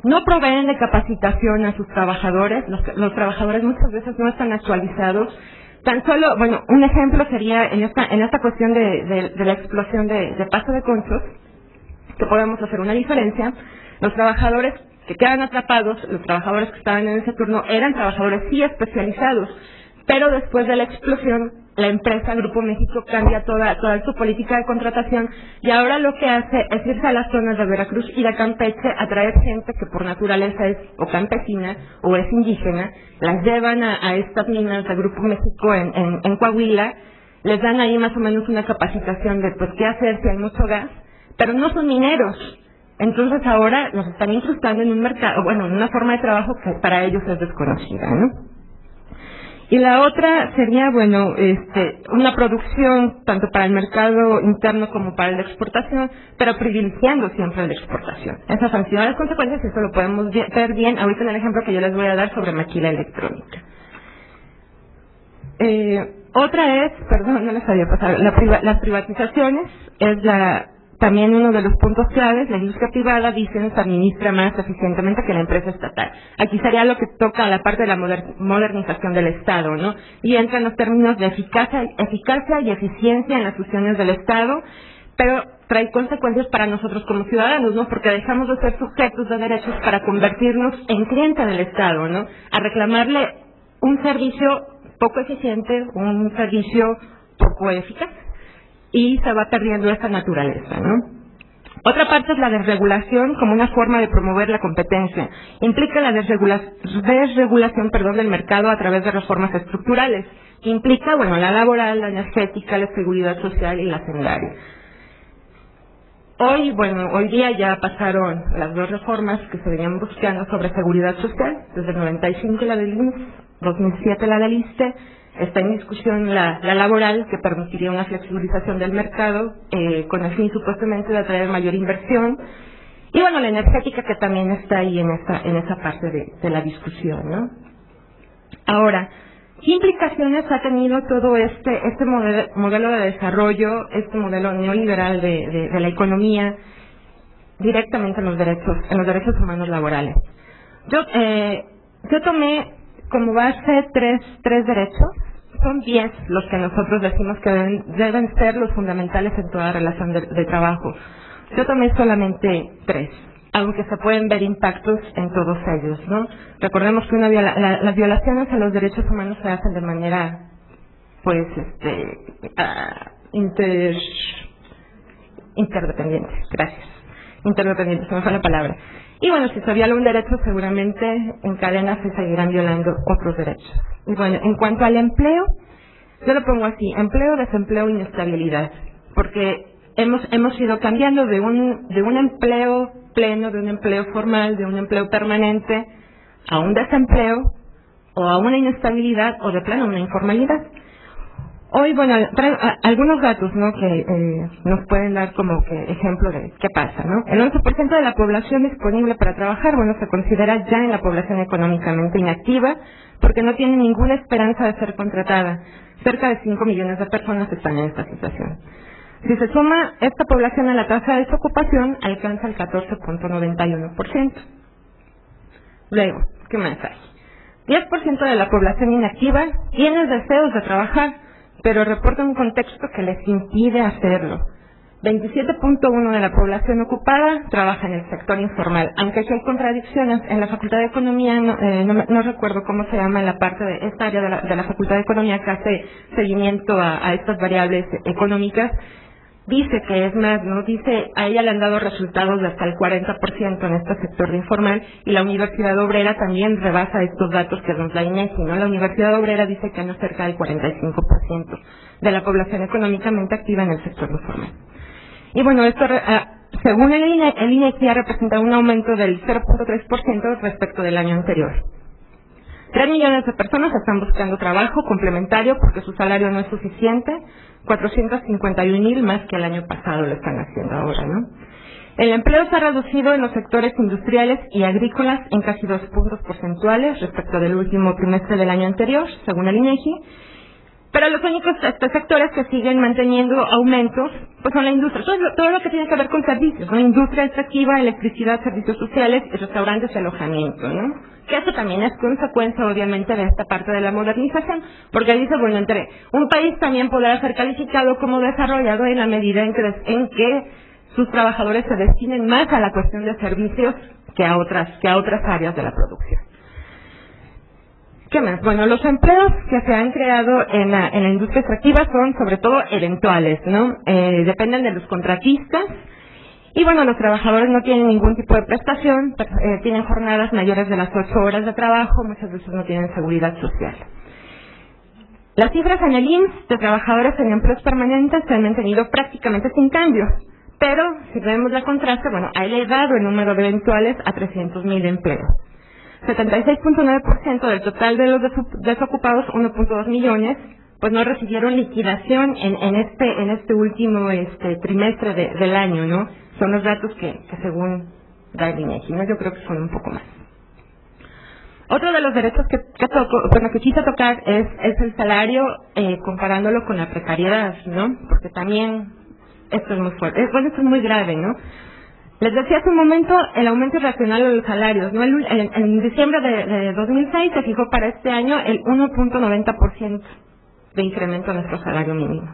Speaker 4: No proveen de capacitación a sus trabajadores, los trabajadores muchas veces no están actualizados. Tan solo, bueno, un ejemplo sería en esta cuestión de la explosión de Paso de Conchos, que podemos hacer una diferencia. Los trabajadores que quedan atrapados, los trabajadores que estaban en ese turno eran trabajadores sí especializados, pero después de la explosión, la empresa Grupo México cambia toda su política de contratación y ahora lo que hace es irse a las zonas de Veracruz y de Campeche a traer gente que por naturaleza es o campesina o es indígena, las llevan a estas minas de Grupo México en Coahuila, les dan ahí más o menos una capacitación de pues qué hacer si hay mucho gas, pero no son mineros. Entonces ahora nos están incrustando en un mercado, bueno, en una forma de trabajo que para ellos es desconocida, ¿no? Y la otra sería, bueno, una producción tanto para el mercado interno como para la exportación, pero privilegiando siempre la exportación. Esas han sido las consecuencias y eso lo podemos ver bien ahorita en el ejemplo que yo les voy a dar sobre maquila electrónica. Otra es, perdón, no les había pasado, las privatizaciones es también uno de los puntos claves. La industria privada, dicen, se administra más eficientemente que la empresa estatal. Aquí sería lo que toca la parte de la modernización del Estado, ¿no? Y entra en los términos de eficacia y eficiencia en las funciones del Estado, pero trae consecuencias para nosotros como ciudadanos, ¿no? Porque dejamos de ser sujetos de derechos para convertirnos en clientes del Estado, ¿no? A reclamarle un servicio poco eficiente, un servicio poco eficaz. Y se va perdiendo esta naturaleza, ¿no? Otra parte es la desregulación como una forma de promover la competencia. Implica la desregulación del mercado a través de reformas estructurales. Implica, bueno, la laboral, la energética, la seguridad social y la hacendaria. Hoy día ya pasaron las dos reformas que se venían buscando sobre seguridad social, desde el 95 la del IMSS, 2007 la del ISSSTE. Está en discusión la laboral, que permitiría una flexibilización del mercado, con el fin supuestamente de atraer mayor inversión. Y bueno, la energética, que también está ahí en esa parte de la discusión, ¿no? Ahora, ¿qué implicaciones ha tenido todo este modelo de desarrollo, este modelo neoliberal de la economía, directamente en los derechos humanos laborales? Yo tomé como base tres derechos. Son 10 los que nosotros decimos que deben ser los fundamentales en toda relación de trabajo. Yo tomé solamente 3, aunque se pueden ver impactos en todos ellos, ¿no? Recordemos que las violaciones a los derechos humanos se hacen de manera, pues, interdependiente. Gracias. Interdependiente, se me fue la palabra. Y bueno, si se viola un derecho, seguramente en cadena se seguirán violando otros derechos. Y bueno, en cuanto al empleo, yo lo pongo así: empleo, desempleo, inestabilidad. Porque hemos ido cambiando de un empleo pleno, de un empleo formal, de un empleo permanente, a un desempleo, o a una inestabilidad, o de plano a una informalidad. Hoy, bueno, algunos datos, ¿no?, que nos pueden dar como que ejemplo de qué pasa, ¿no? El 11% de la población disponible para trabajar, bueno, se considera ya en la población económicamente inactiva porque no tiene ninguna esperanza de ser contratada. Cerca de 5 millones de personas están en esta situación. Si se suma esta población a la tasa de desocupación, alcanza el 14.91%. Luego, ¿qué más hay? 10% de la población inactiva tiene deseos de trabajar, pero reporta un contexto que les impide hacerlo. 27.1% de la población ocupada trabaja en el sector informal, aunque aquí hay contradicciones. En la Facultad de Economía, no recuerdo cómo se llama la parte de esta área de la Facultad de Economía que hace seguimiento a estas variables económicas, dice que es más, ¿no? Dice, a ella le han dado resultados de hasta el 40% en este sector informal, y la Universidad Obrera también rebasa estos datos que nos da INEGI, ¿no? La Universidad Obrera dice que hay cerca del 45% de la población económicamente activa en el sector informal. Y bueno, esto, según el INEGI, ha representado un aumento del 0.3% respecto del año anterior. 3 millones de personas están buscando trabajo complementario porque su salario no es suficiente. 451,000 más que el año pasado lo están haciendo ahora, ¿no? El empleo se ha reducido en los sectores industriales y agrícolas en casi 2 puntos porcentuales respecto del último trimestre del año anterior, según el INEGI. Pero los únicos sectores que siguen manteniendo aumentos pues son la industria, todo lo que tiene que ver con servicios, ¿no? Industria extractiva, electricidad, servicios sociales, restaurantes y alojamiento, ¿no? Que eso también es consecuencia, obviamente, de esta parte de la modernización, porque dice, bueno, un país también podrá ser calificado como desarrollado en la medida en que sus trabajadores se destinen más a la cuestión de servicios que a otras áreas de la producción. ¿Qué más? Bueno, los empleos que se han creado en la industria extractiva son sobre todo eventuales, ¿no? Dependen de los contratistas. Y bueno, los trabajadores no tienen ningún tipo de prestación, tienen jornadas mayores de las 8 horas de trabajo, muchas veces no tienen seguridad social. Las cifras en el IMSS de trabajadores en empleos permanentes se han mantenido prácticamente sin cambios, pero si vemos la contraste, bueno, ha elevado el número de eventuales a 300,000 empleos. 76.9% del total de los desocupados, 1.2 millones, pues no recibieron liquidación en este último trimestre del año, ¿no? Son los datos que según da el INEGI, ¿no? Yo creo que son un poco más. Otro de los derechos que quise tocar es el salario, comparándolo con la precariedad, ¿no? Porque también esto es muy fuerte, esto es muy grave, ¿no? Les decía hace un momento el aumento irracional de los salarios, ¿no? En diciembre de 2006 se fijó para este año el 1.90% de incremento a nuestro salario mínimo.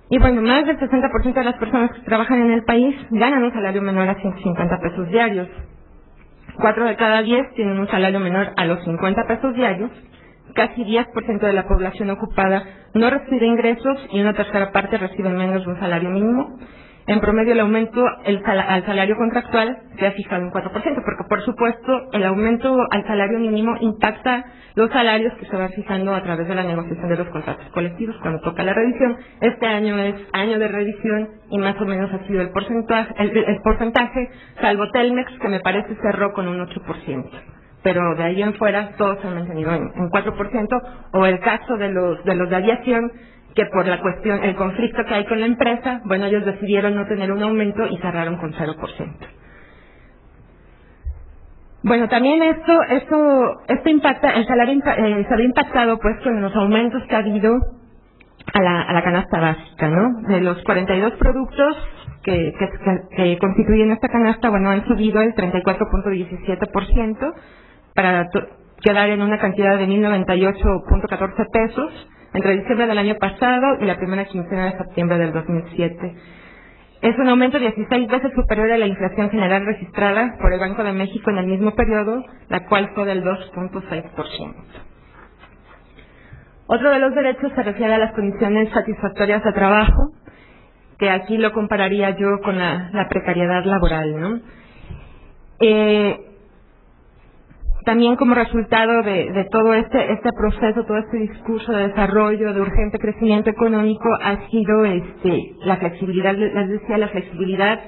Speaker 4: Y bueno, más del 60% de las personas que trabajan en el país ganan un salario menor a 150 pesos diarios. 4 de cada 10 tienen un salario menor a los 50 pesos diarios. Casi 10% de la población ocupada no recibe ingresos y una tercera parte recibe menos de un salario mínimo. En promedio, el aumento al salario contractual se ha fijado en 4%, porque por supuesto el aumento al salario mínimo impacta los salarios que se van fijando a través de la negociación de los contratos colectivos cuando toca la revisión. Este año es año de revisión y más o menos ha sido el porcentaje, salvo Telmex, que me parece cerró con un 8%. Pero de ahí en fuera todos se han mantenido en 4%, o el caso de los de aviación, que por la cuestión, el conflicto que hay con la empresa, bueno, ellos decidieron no tener un aumento y cerraron con 0%. Bueno, también esto impacta, el salario se ve impactado pues con los aumentos que ha habido a la canasta básica, ¿no? De los 42 productos que constituyen esta canasta, bueno, han subido el 34.17% para quedar en una cantidad de 1,098.14 pesos entre diciembre del año pasado y la primera quincena de septiembre del 2007. Es un aumento 16 veces superior a la inflación general registrada por el Banco de México en el mismo periodo, la cual fue del 2.6%. Otro de los derechos se refiere a las condiciones satisfactorias de trabajo, que aquí lo compararía yo con la precariedad laboral, ¿no? También como resultado de todo este proceso, todo este discurso de desarrollo, de urgente crecimiento económico, ha sido la flexibilidad, les decía, la flexibilidad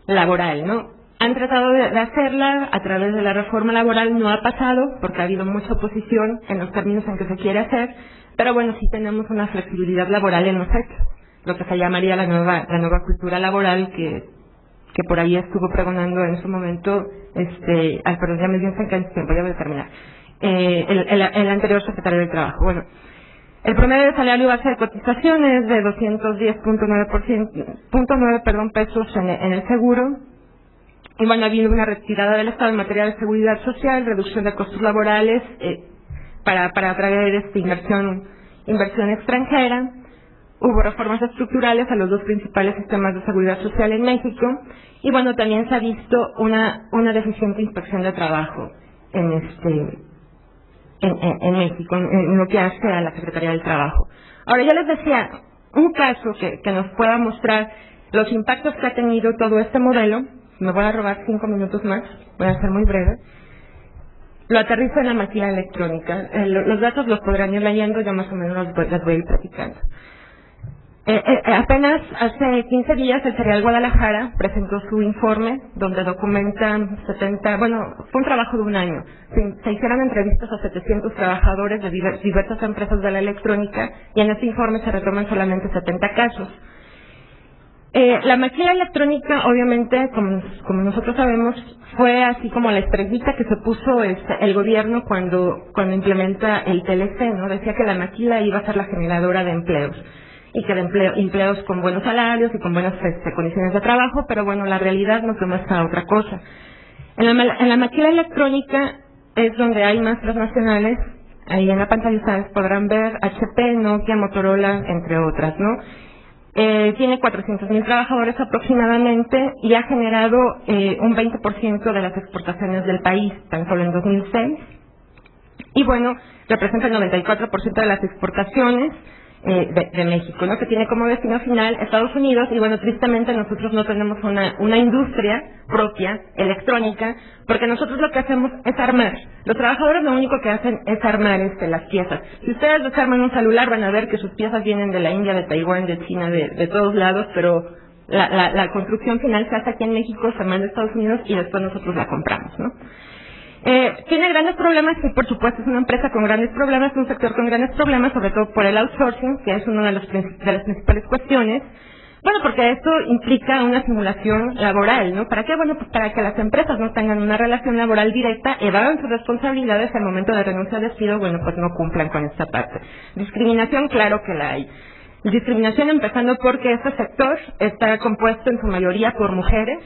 Speaker 4: laboral, ¿no? Han tratado de hacerla a través de la reforma laboral, no ha pasado porque ha habido mucha oposición en los términos en que se quiere hacer, pero bueno, sí tenemos una flexibilidad laboral en los hechos, lo que se llamaría la nueva cultura laboral que por ahí estuvo pregonando en su momento, perdón, ya me dio un tiempo, ya voy a terminar, el anterior secretario del Trabajo. Bueno, el promedio de salario base de cotizaciones de 210.9 pesos en el seguro. Y bueno, ha habido una retirada del Estado en materia de seguridad social, reducción de costos laborales para atraer inversión extranjera. Hubo reformas estructurales a los dos principales sistemas de seguridad social en México. Y bueno, también se ha visto una deficiente inspección de trabajo en México, en lo que hace a la Secretaría del Trabajo. Ahora, ya les decía, un caso que nos pueda mostrar los impactos que ha tenido todo este modelo. Me voy a robar 5 minutos más, voy a ser muy breve. Lo aterrizo en la maquila electrónica. Los datos los podrán ir leyendo, yo más o menos los voy a ir platicando. Apenas hace 15 días el Cereal Guadalajara presentó su informe donde documentan fue un trabajo de un año. Se hicieron entrevistas a 700 trabajadores de diversas empresas de la electrónica y en este informe se retoman solamente 70 casos. La maquila electrónica, obviamente, como nosotros sabemos, fue así como la estrellita que se puso el gobierno cuando implementa el TLC, ¿no? Decía que la maquila iba a ser la generadora de empleos y que de empleos con buenos salarios y con buenas condiciones de trabajo, pero bueno, la realidad nos demuestra otra cosa. En la maquila electrónica es donde hay más transnacionales. Ahí en la pantalla ustedes podrán ver HP, Nokia, Motorola, entre otras, ¿no? Tiene 400,000 trabajadores aproximadamente y ha generado un 20% de las exportaciones del país, tan solo en 2006. Y bueno, representa el 94% de las exportaciones de México, ¿no? Que tiene como destino final Estados Unidos. Y bueno, tristemente nosotros no tenemos una industria propia, electrónica, porque nosotros lo que hacemos es armar. Los trabajadores lo único que hacen es armar las piezas. Si ustedes desarman un celular van a ver que sus piezas vienen de la India, de Taiwán, de China, de todos lados, pero la construcción final se hace aquí en México, se manda a Estados Unidos y después nosotros la compramos, ¿no? Tiene grandes problemas y por supuesto es una empresa con grandes problemas, un sector con grandes problemas, sobre todo por el outsourcing, que es una de las principales cuestiones. Bueno, porque esto implica una simulación laboral, ¿no? ¿Para qué? Bueno, pues para que las empresas no tengan una relación laboral directa, evadan sus responsabilidades al momento de renuncia al despido, bueno, pues no cumplan con esta parte. Discriminación, claro que la hay. Discriminación empezando porque este sector está compuesto en su mayoría por mujeres.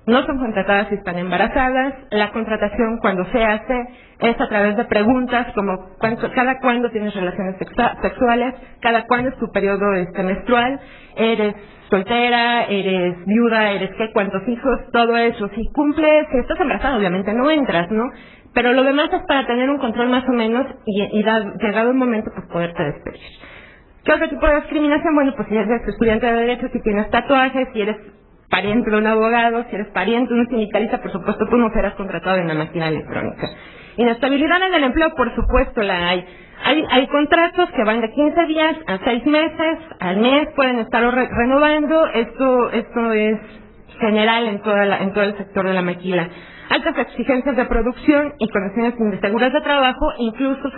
Speaker 4: No son contratadas si están embarazadas. La contratación cuando se hace es a través de preguntas como cada cuándo tienes relaciones sexuales, cada cuándo es tu periodo menstrual, eres soltera, eres viuda, eres qué, cuántos hijos, todo eso. Si cumples, si estás embarazada obviamente no entras, ¿no? Pero lo demás es para tener un control más o menos y llegado un momento pues poderte despedir. ¿Qué otro tipo de discriminación? Bueno, pues si eres estudiante de Derecho, si tienes tatuajes, si eres pariente de un abogado, si eres pariente de un sindicalista, por supuesto tú no serás contratado en la máquina electrónica. Inestabilidad en el empleo, por supuesto la hay. Hay contratos que van de 15 días a 6 meses, al mes pueden estar renovando. Esto es general en todo el sector de la maquila. Altas exigencias de producción y condiciones inseguras de trabajo, incluso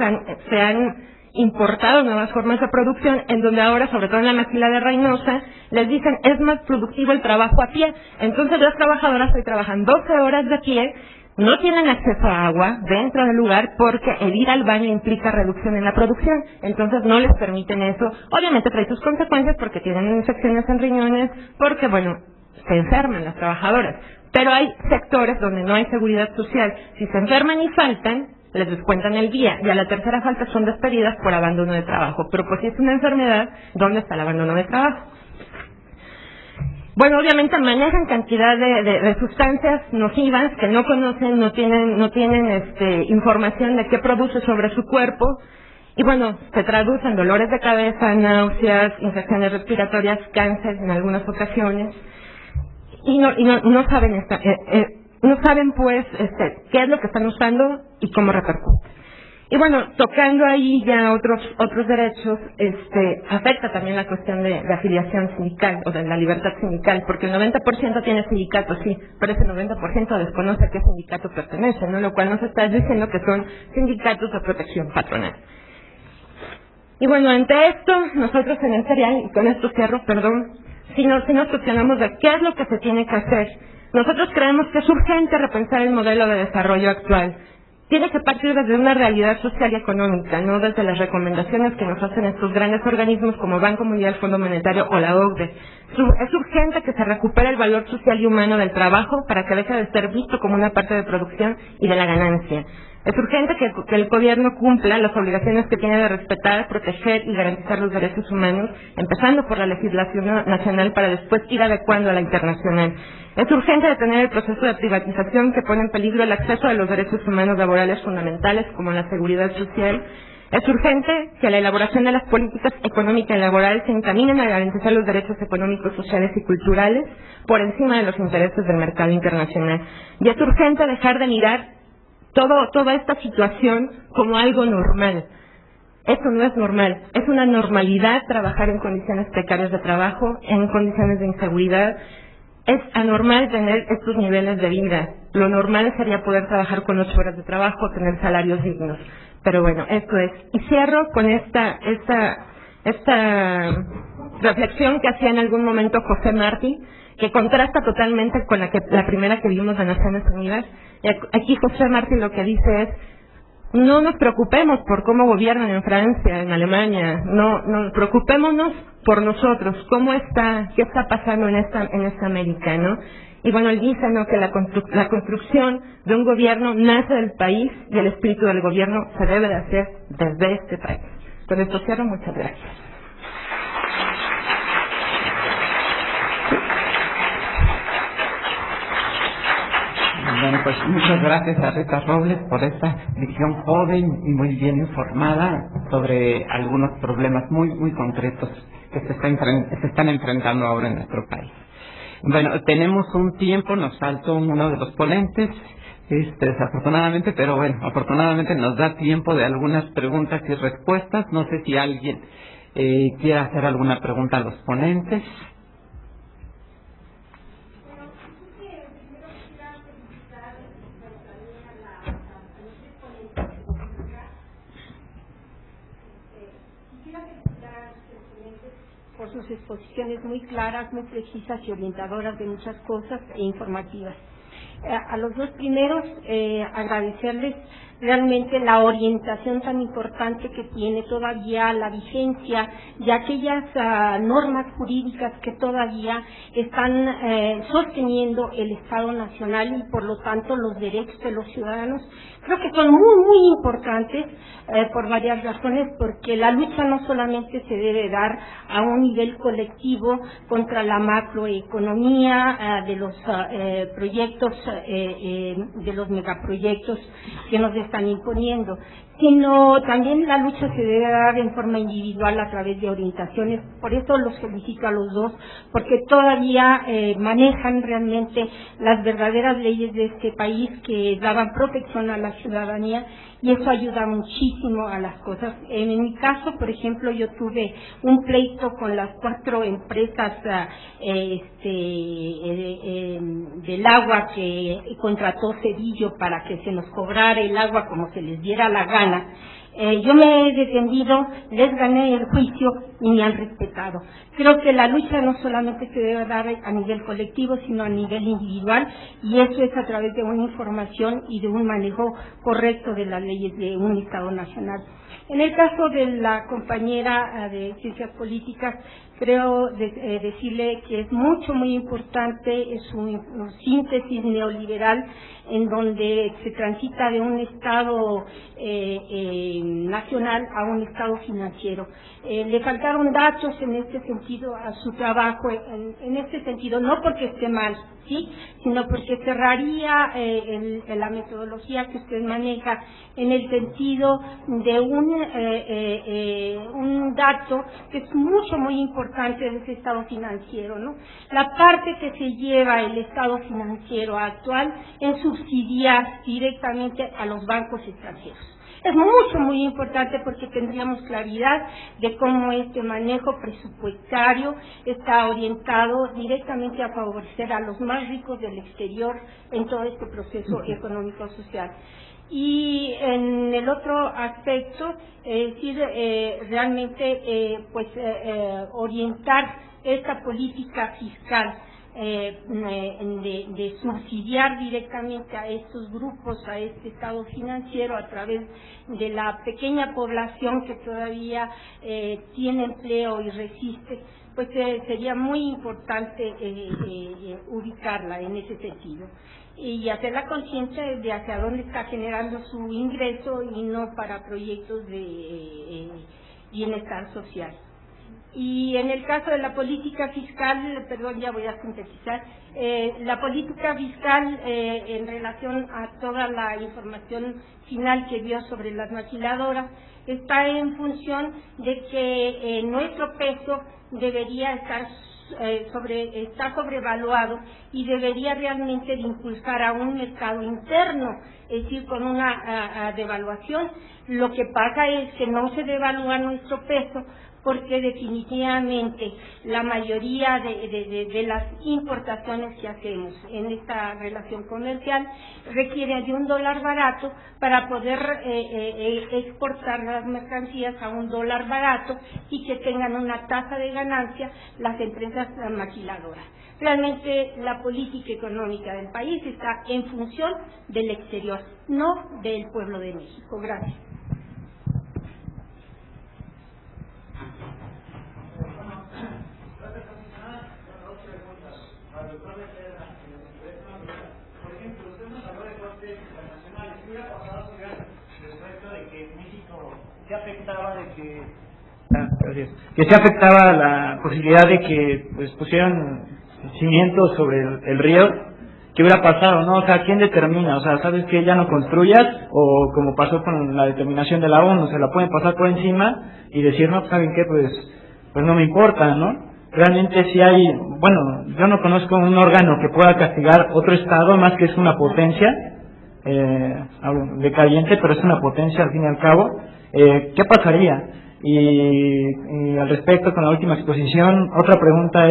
Speaker 4: se han importado nuevas formas de producción en donde ahora, sobre todo en la maquila de Reynosa, les dicen es más productivo el trabajo a pie. Entonces las trabajadoras hoy trabajan 12 horas de pie, no tienen acceso a agua dentro del lugar porque el ir al baño implica reducción en la producción, entonces no les permiten eso. Obviamente trae sus consecuencias porque tienen infecciones en riñones, porque bueno, se enferman las trabajadoras. Pero hay sectores donde no hay seguridad social. Si se enferman y faltan, les descuentan el día y a la tercera falta son despedidas por abandono de trabajo. Pero pues si es una enfermedad, ¿dónde está el abandono de trabajo? Bueno, obviamente manejan cantidad de sustancias nocivas que no conocen, no tienen información de qué produce sobre su cuerpo. Y bueno, se traducen dolores de cabeza, náuseas, infecciones respiratorias, cáncer en algunas ocasiones. Y no saben no saben pues qué es lo que están usando y cómo repercute. Y bueno, tocando ahí ya otros derechos, afecta también la cuestión de afiliación sindical o de la libertad sindical, porque el 90% tiene sindicato, sí, pero ese 90% desconoce a qué sindicato pertenece, ¿no? Lo cual nos está diciendo que son sindicatos de protección patronal. Y bueno, ante esto, nosotros en el serial, y con esto cierro, si nos cuestionamos de qué es lo que se tiene que hacer. Nosotros creemos que es urgente repensar el modelo de desarrollo actual. Tiene que partir desde una realidad social y económica, no desde las recomendaciones que nos hacen estos grandes organismos como Banco Mundial, Fondo Monetario o la OCDE. Es urgente que se recupere el valor social y humano del trabajo para que deje de ser visto como una parte de producción y de la ganancia. Es urgente que el gobierno cumpla las obligaciones que tiene de respetar, proteger y garantizar los derechos humanos, empezando por la legislación nacional para después ir adecuando a la internacional. Es urgente detener el proceso de privatización que pone en peligro el acceso a los derechos humanos laborales fundamentales como la seguridad social. Es urgente que la elaboración de las políticas económicas y laborales se encaminen a garantizar los derechos económicos, sociales y culturales por encima de los intereses del mercado internacional. Y es urgente dejar de mirar toda esta situación como algo normal. Eso no es normal, es una normalidad trabajar en condiciones precarias de trabajo, en condiciones de inseguridad. Es anormal tener estos niveles de vida. Lo normal sería poder trabajar con 8 horas de trabajo, tener salarios dignos. Pero bueno, esto es. Y cierro con esta reflexión que hacía en algún momento José Martí, que contrasta totalmente con la primera que vimos de Naciones Unidas. Aquí José Martí lo que dice es: no nos preocupemos por cómo gobiernan en Francia, en Alemania, no preocupémonos por nosotros, qué está pasando en esta América, ¿no? Y bueno, él dice, ¿no?, que la construcción de un gobierno nace del país y el espíritu del gobierno se debe de hacer desde este país. Con esto cierro, muchas gracias.
Speaker 1: Bueno, pues muchas gracias a Rita Robles por esta visión joven y muy bien informada sobre algunos problemas muy concretos que se están enfrentando ahora en nuestro país. Bueno, tenemos un tiempo, nos faltó uno de los ponentes, desafortunadamente, pero bueno, afortunadamente nos da tiempo de algunas preguntas y respuestas. No sé si alguien quiere hacer alguna pregunta a los ponentes.
Speaker 5: Por sus exposiciones muy claras, muy precisas y orientadoras de muchas cosas e informativas. A los dos primeros, agradecerles realmente la orientación tan importante que tiene todavía la vigencia de aquellas normas jurídicas que todavía están sosteniendo el Estado Nacional y por lo tanto los derechos de los ciudadanos. Creo que son muy importantes por varias razones, porque la lucha no solamente se debe dar a un nivel colectivo contra la macroeconomía de los proyectos, de los megaproyectos que nos están imponiendo, sino también la lucha se debe dar en forma individual a través de orientaciones. Por eso los felicito a los dos, porque todavía manejan realmente las verdaderas leyes de este país que daban protección a la ciudadanía, y eso ayuda muchísimo a las cosas. En mi caso, por ejemplo, yo tuve un pleito con las 4 empresas del agua que contrató Cedillo para que se nos cobrara el agua como se les diera la gana. Yo me he defendido, les gané el juicio y me han respetado. Creo que la lucha no solamente se debe dar a nivel colectivo, sino a nivel individual, y eso es a través de una información y de un manejo correcto de las leyes de un Estado Nacional. En el caso de la compañera de Ciencias Políticas, creo decirle que es muy importante, es una síntesis neoliberal en donde se transita de un Estado nacional a un Estado financiero. Le faltaron datos en este sentido a su trabajo, en este sentido, no porque esté mal, ¿sí?, sino porque cerraría la metodología que usted maneja en el sentido de un dato que es muy importante de ese Estado financiero, ¿no? La parte que se lleva el Estado financiero actual es subsidiar directamente a los bancos extranjeros. Es mucho, muy importante porque tendríamos claridad de cómo este manejo presupuestario está orientado directamente a favorecer a los más ricos del exterior en todo este proceso económico-social. Y en el otro aspecto, es decir, realmente orientar esta política fiscal de subsidiar directamente a estos grupos, a este estado financiero a través de la pequeña población que todavía tiene empleo y resiste, pues sería muy importante ubicarla en ese sentido y hacerla consciente de hacia dónde está generando su ingreso y no para proyectos de bienestar social. Y en el caso de la política fiscal, perdón, ya voy a sintetizar, la política fiscal en relación a toda la información final que vio sobre las maquiladoras está en función de que nuestro peso debería estar está sobrevaluado y debería realmente de impulsar a un mercado interno, es decir, con una devaluación. Lo que pasa es que no se devalúa nuestro peso porque definitivamente la mayoría de las importaciones que hacemos en esta relación comercial requieren de un dólar barato para poder exportar las mercancías a un dólar barato y que tengan una tasa de ganancia las empresas maquiladoras. Realmente la política económica del país está en función del exterior, no del pueblo de México. Gracias.
Speaker 6: Que se afectaba la posibilidad de que pues pusieran cimientos sobre el río. ¿Qué hubiera pasado, no? O sea, ¿quién determina? O sea, ¿sabes que ya no construyas? O como pasó con la determinación de la ONU, se la pueden pasar por encima y decir, no, ¿saben qué? Pues no me importa, ¿no? Realmente sí hay, bueno, yo no conozco un órgano que pueda castigar otro estado más que es una potencia decayente, pero es una potencia al fin y al cabo. ¿Qué pasaría? Y al respecto, con la última exposición, otra pregunta,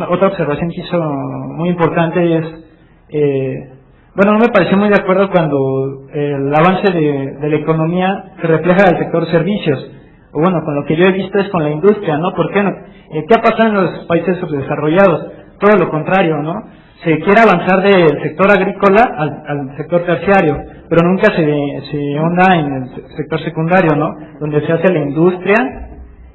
Speaker 6: otra observación que hizo muy importante es, no me pareció muy de acuerdo cuando el avance de la economía se refleja en el sector servicios. Con lo que yo he visto es con la industria, ¿no? ¿Por qué no? ¿Qué ha pasado en los países subdesarrollados? Todo lo contrario, ¿no? Se quiere avanzar del sector agrícola al sector terciario, pero nunca se onda en el sector secundario, ¿no? Donde se hace la industria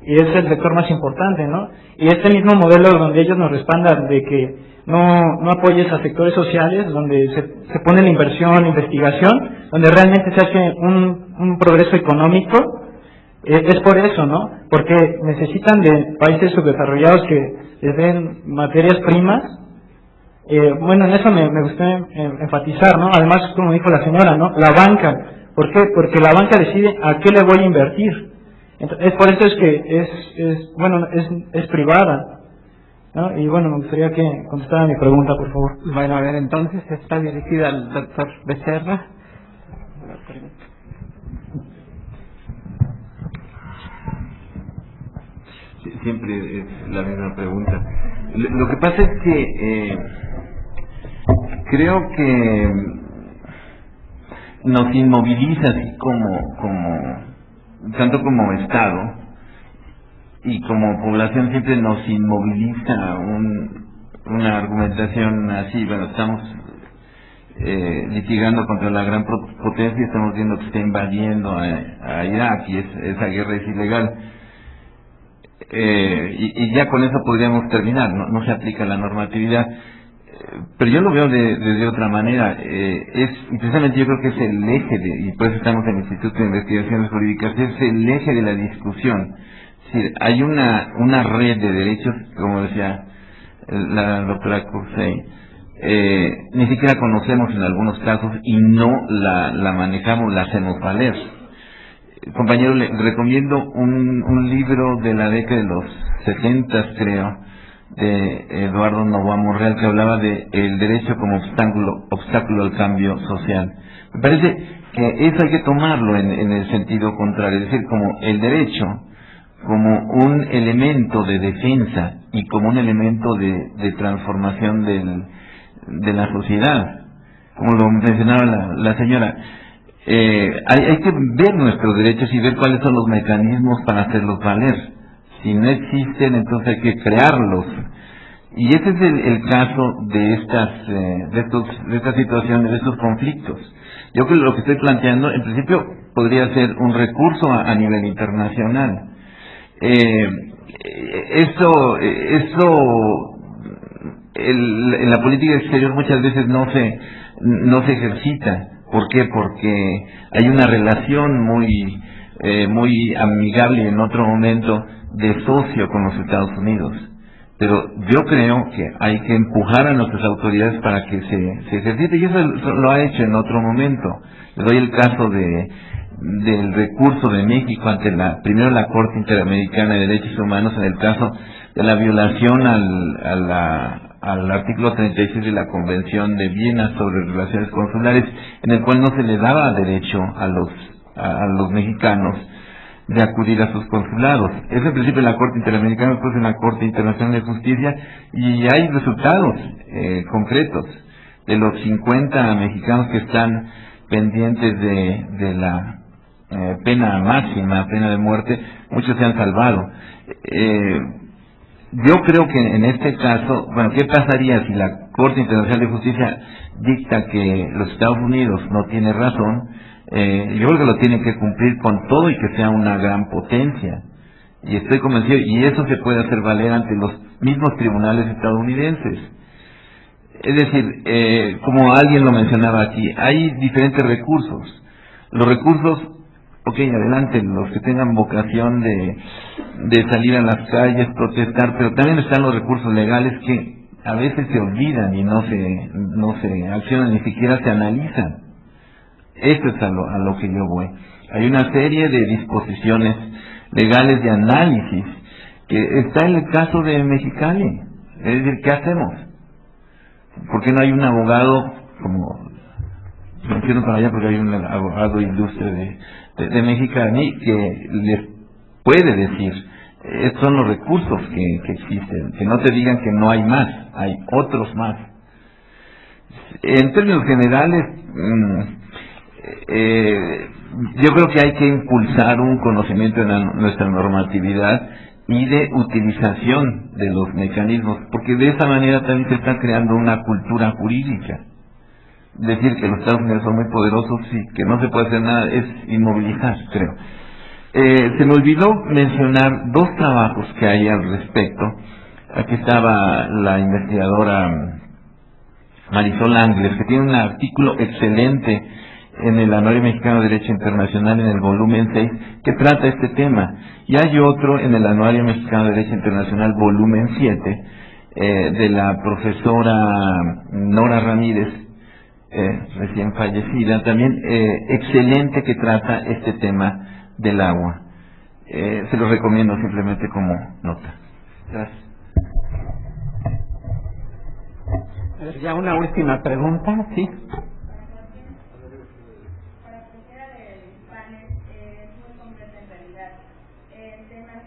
Speaker 6: y es el sector más importante, ¿no? Y este mismo modelo donde ellos nos respaldan de que no apoyes a sectores sociales, donde se pone la inversión, investigación, donde realmente se hace un progreso económico, es por eso, ¿no? Porque necesitan de países subdesarrollados que les den materias primas. En eso me gustaría enfatizar, ¿no? Además, como dijo la señora, ¿no? La banca. ¿Por qué? Porque la banca decide a qué le voy a invertir. Entonces, es por eso es que es privada, ¿no? Y me gustaría que contestara mi pregunta, por favor.
Speaker 1: Bueno, a ver, entonces está dirigida al doctor Becerra.
Speaker 2: Siempre es la misma pregunta. Lo que pasa es que creo que nos inmoviliza así tanto como Estado y como población, siempre nos inmoviliza una argumentación así. Estamos litigando contra la gran potencia y estamos viendo que está invadiendo a Irak y esa guerra es ilegal. Y ya con eso podríamos terminar, no se aplica la normatividad, pero yo lo veo de otra manera. Y precisamente yo creo que es el eje y por eso estamos en el Instituto de Investigaciones Jurídicas, es el eje de la discusión. Es decir, hay una red de derechos, como decía la doctora Cursey, ni siquiera conocemos en algunos casos y no la manejamos, la hacemos valer. Compañero, le recomiendo un libro de la década de los 70, creo, de Eduardo Novoa Monreal, que hablaba de el derecho como obstáculo al cambio social. Me parece que eso hay que tomarlo en el sentido contrario, es decir, como el derecho, como un elemento de defensa y como un elemento de transformación de la sociedad, como lo mencionaba la señora. Hay que ver nuestros derechos y ver cuáles son los mecanismos para hacerlos valer. Si no existen, entonces hay que crearlos. Y ese es el caso de estas situaciones, de estos conflictos. Yo creo que lo que estoy planteando, en principio, podría ser un recurso a nivel internacional. En la política exterior muchas veces no se ejercita. ¿Por qué? Porque hay una relación muy amigable en otro momento de socio con los Estados Unidos. Pero yo creo que hay que empujar a nuestras autoridades para que se ejercite, y eso lo ha hecho en otro momento. Le doy el caso del recurso de México ante primero la Corte Interamericana de Derechos Humanos en el caso de la violación al artículo 36 de la Convención de Viena sobre relaciones consulares, en el cual no se le daba derecho a los mexicanos de acudir a sus consulados. Es en principio la Corte Interamericana, después en la Corte Internacional de Justicia, y hay resultados concretos. De los 50 mexicanos que están pendientes de la pena máxima, pena de muerte, muchos se han salvado. Yo creo que en este caso, bueno, ¿qué pasaría si la Corte Internacional de Justicia dicta que los Estados Unidos no tiene razón? Yo creo que lo tiene que cumplir con todo y que sea una gran potencia. Y estoy convencido, y eso se puede hacer valer ante los mismos tribunales estadounidenses. Es decir, como alguien lo mencionaba aquí, hay diferentes recursos. Los recursos, ok, adelante, los que tengan vocación de salir a las calles, protestar, pero también están los recursos legales que a veces se olvidan y no se accionan, ni siquiera se analizan. Esto es a lo que yo voy. Hay una serie de disposiciones legales de análisis que está en el caso de Mexicali. Es decir, ¿qué hacemos? ¿Por qué no hay un abogado, como me entiendo para allá porque hay un abogado ilustre de Mexicali que les puede decir, estos son los recursos que existen, que no te digan que no hay más, hay otros más. En términos generales, yo creo que hay que impulsar un conocimiento de nuestra normatividad y de utilización de los mecanismos, porque de esa manera también se está creando una cultura jurídica. Decir que los Estados Unidos son muy poderosos y que no se puede hacer nada es inmovilizar, creo. Se me olvidó mencionar dos trabajos que hay al respecto. Aquí estaba la investigadora Marisol Ángeles, que tiene un artículo excelente en el Anuario Mexicano de Derecho Internacional en el volumen 6 que trata este tema, y hay otro en el Anuario Mexicano de Derecho Internacional volumen 7 de la profesora Nora Ramírez, recién fallecida, también excelente, que trata este tema del agua. Se lo recomiendo simplemente como nota. Gracias.
Speaker 1: Ya una última pregunta, ¿sí?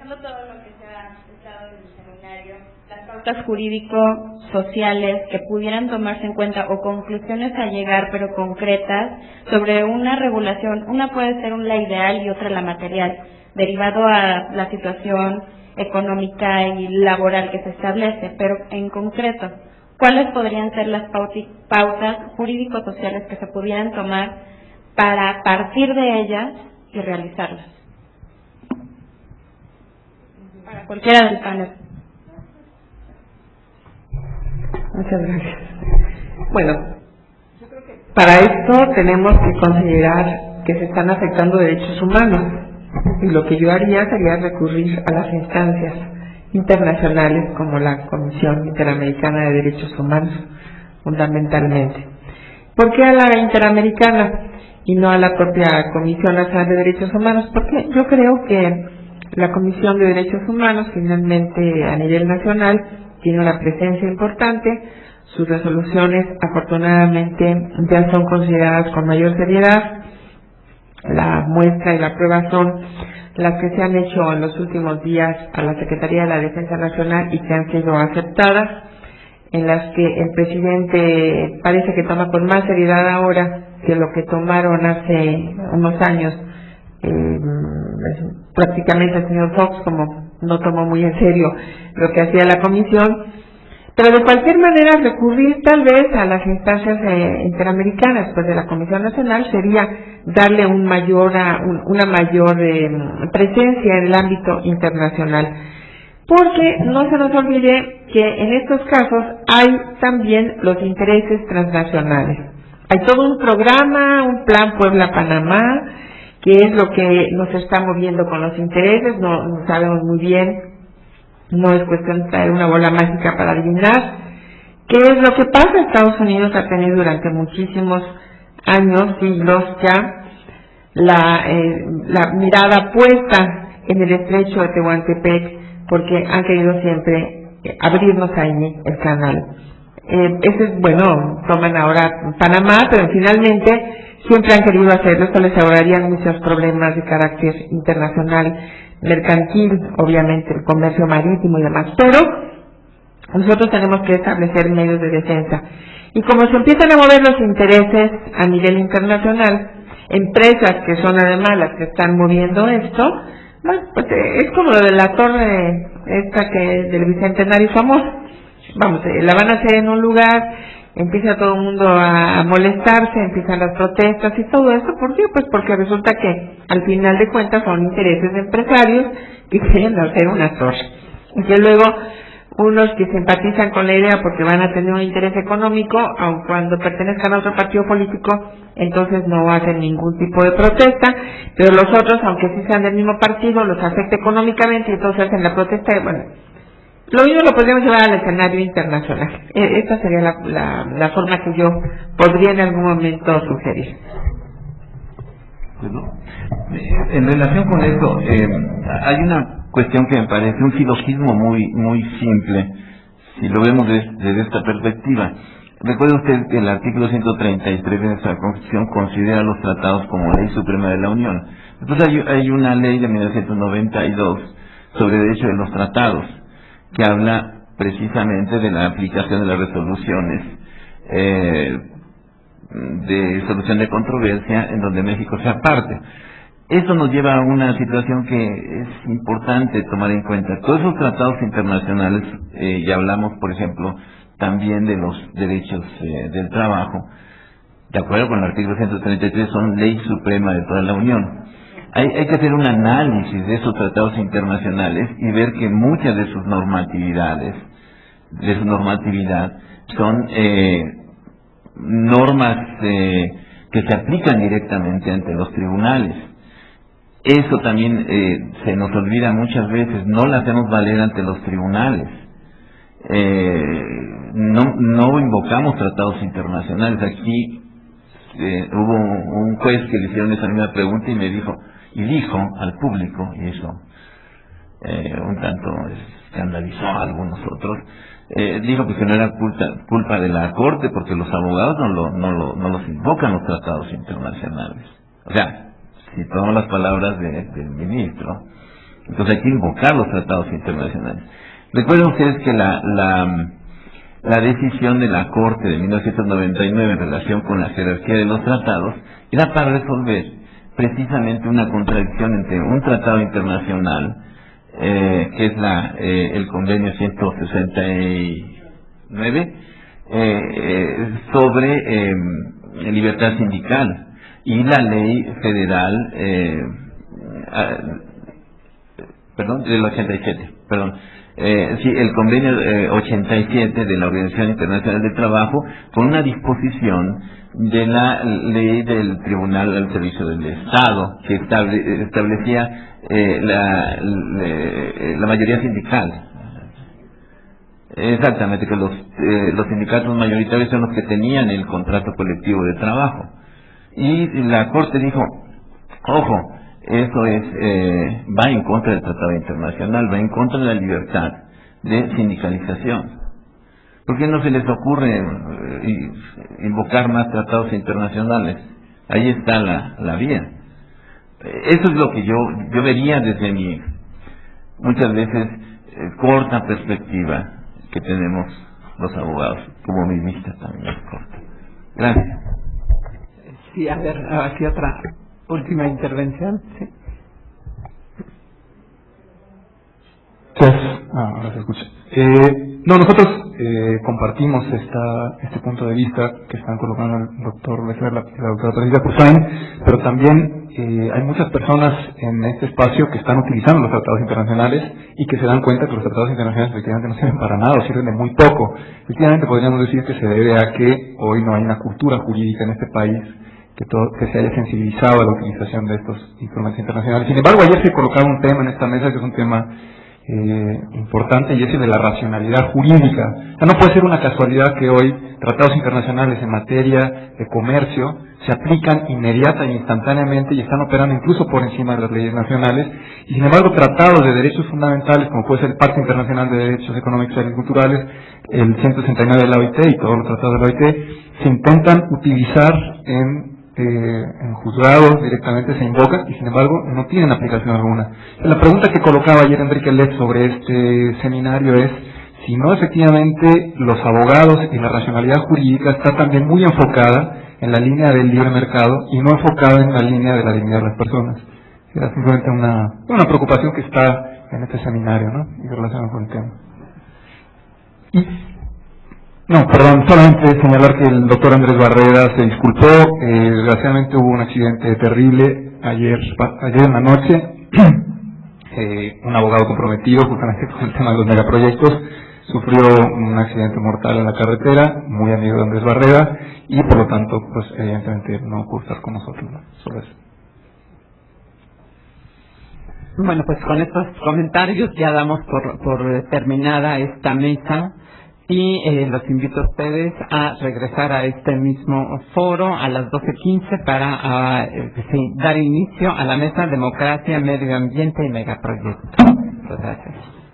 Speaker 7: Todo lo que se ha explicado en el seminario, las pautas jurídico-sociales que pudieran tomarse en cuenta o conclusiones a llegar, pero concretas, sobre una regulación. Una puede ser la ideal y otra la material, derivado a la situación económica y laboral que se establece, pero en concreto, ¿cuáles podrían ser las pautas jurídico-sociales que se pudieran tomar para partir de ellas y realizarlas? Para cualquiera del panel.
Speaker 3: Muchas gracias. Bueno, para esto tenemos que considerar que se están afectando derechos humanos, y lo que yo haría sería recurrir a las instancias internacionales como la Comisión Interamericana de Derechos Humanos, fundamentalmente. ¿Por qué a la Interamericana y no a la propia Comisión Nacional de Derechos Humanos? Porque yo creo que la Comisión de Derechos Humanos, finalmente a nivel nacional, tiene una presencia importante. Sus resoluciones, afortunadamente, ya son consideradas con mayor seriedad, La muestra y la prueba son las que se han hecho en los últimos días a la Secretaría de la Defensa Nacional y que han sido aceptadas, en las que el presidente parece que toma con más seriedad ahora que lo que tomaron hace unos años. Prácticamente el señor Fox como no tomó muy en serio lo que hacía la comisión, pero de cualquier manera recurrir tal vez a las instancias interamericanas pues de la Comisión Nacional sería darle una mayor presencia en el ámbito internacional, porque no se nos olvide que en estos casos hay también los intereses transnacionales. Hay todo un programa, un plan Puebla-Panamá, que es lo que nos está moviendo con los intereses, no sabemos muy bien, no es cuestión de traer una bola mágica para adivinar qué es lo que pasa. Estados Unidos ha tenido durante muchísimos años, siglos ya, la mirada puesta en el estrecho de Tehuantepec, porque han querido siempre abrirnos ahí el canal. Toman ahora Panamá, pero finalmente siempre han querido hacerlo. Esto les ahorraría muchos problemas de carácter internacional, mercantil, obviamente el comercio marítimo y demás, pero nosotros tenemos que establecer medios de defensa. Y como se empiezan a mover los intereses a nivel internacional, empresas que son además las que están moviendo esto, bueno, pues es como lo de la torre esta del Bicentenario famoso. Vamos, la van a hacer en un lugar, empieza todo el mundo a molestarse, empiezan las protestas y todo esto. ¿Por qué? Pues porque resulta que al final de cuentas son intereses de empresarios que quieren hacer una torre, y que luego unos que simpatizan con la idea porque van a tener un interés económico, aun cuando pertenezcan a otro partido político, entonces no hacen ningún tipo de protesta, pero los otros, aunque sí sean del mismo partido, los afecta económicamente y entonces hacen la protesta. Bueno, lo mismo lo podríamos llevar al escenario internacional. Esta sería la forma que yo podría en algún momento sugerir.
Speaker 2: Bueno, en relación con esto, hay una cuestión que me parece un silogismo muy simple, si lo vemos desde esta perspectiva. Recuerde usted que el artículo 133 de nuestra Constitución considera los tratados como ley suprema de la Unión. Entonces hay una ley de 1992 sobre derecho de los tratados, que habla precisamente de la aplicación de las resoluciones de solución de controversia en donde México sea parte. Esto nos lleva a una situación que es importante tomar en cuenta. Todos esos tratados internacionales, y hablamos, por ejemplo, también de los derechos del trabajo, de acuerdo con el artículo 133, son ley suprema de toda la Unión. Hay que hacer un análisis de esos tratados internacionales y ver que muchas de sus normatividad son normas que se aplican directamente ante los tribunales. Eso también se nos olvida muchas veces, no la hacemos valer ante los tribunales. No invocamos tratados internacionales. Aquí hubo un juez que le hicieron esa misma pregunta y dijo al público, y eso un tanto escandalizó a algunos otros, dijo que no era culpa de la Corte, porque los abogados no los invocan los tratados internacionales. O sea, si tomamos las palabras del ministro, entonces hay que invocar los tratados internacionales. Recuerden ustedes que la decisión de la Corte de 1999 en relación con la jerarquía de los tratados era para resolver precisamente una contradicción entre un tratado internacional, que es el convenio 169, sobre libertad sindical, y la ley federal del 87, el convenio 87 de la Organización Internacional del Trabajo, con una disposición de la ley del Tribunal al Servicio del Estado, que establecía la mayoría sindical. Exactamente, que los sindicatos mayoritarios son los que tenían el contrato colectivo de trabajo. Y la Corte dijo, ojo, eso va en contra del Tratado Internacional, va en contra de la libertad de sindicalización. ¿Por qué no se les ocurre invocar más tratados internacionales? Ahí está la vía. Eso es lo que yo vería desde mi, muchas veces, corta perspectiva que tenemos los abogados, como mi vista también es corta. Gracias.
Speaker 1: Sí, a ver, hacia otra última intervención. Sí.
Speaker 8: Ahora se escucha. No, nosotros compartimos este punto de vista que están colocando el doctor Becerra y la doctora Patricia Kusain, pero también hay muchas personas en este espacio que están utilizando los tratados internacionales y que se dan cuenta que los tratados internacionales efectivamente no sirven para nada o sirven de muy poco. Efectivamente podríamos decir que se debe a que hoy no hay una cultura jurídica en este país que se haya sensibilizado a la utilización de estos instrumentos internacionales. Sin embargo, ayer se colocaba un tema en esta mesa que es un tema importante, y ese de la racionalidad jurídica. O sea, no puede ser una casualidad que hoy tratados internacionales en materia de comercio se aplican inmediata e instantáneamente y están operando incluso por encima de las leyes nacionales, y sin embargo tratados de derechos fundamentales como puede ser el Pacto Internacional de Derechos Económicos y Culturales, el 169 de la OIT y todos los tratados de la OIT se intentan utilizar en juzgados, directamente se invocan y sin embargo no tienen aplicación alguna. La pregunta que colocaba ayer Enrique Lex sobre este seminario es si no efectivamente los abogados y la racionalidad jurídica está también muy enfocada en la línea del libre mercado y no enfocada en la línea de la dignidad de las personas. Era simplemente una preocupación que está en este seminario, ¿no? Y relacionado con el tema. No, perdón, solamente señalar que el doctor Andrés Barrera se disculpó, desgraciadamente hubo un accidente terrible ayer en la noche, un abogado comprometido justamente con el tema de los megaproyectos, sufrió un accidente mortal en la carretera, muy amigo de Andrés Barrera, y por lo tanto, pues evidentemente no pudo estar con nosotros, ¿no? Solo eso.
Speaker 1: Bueno, pues con estos comentarios ya damos por terminada esta mesa. Y los invito a ustedes a regresar a este mismo foro a las 12:15 para dar inicio a la mesa Democracia, Medio Ambiente y Megaproyectos. Muchas gracias.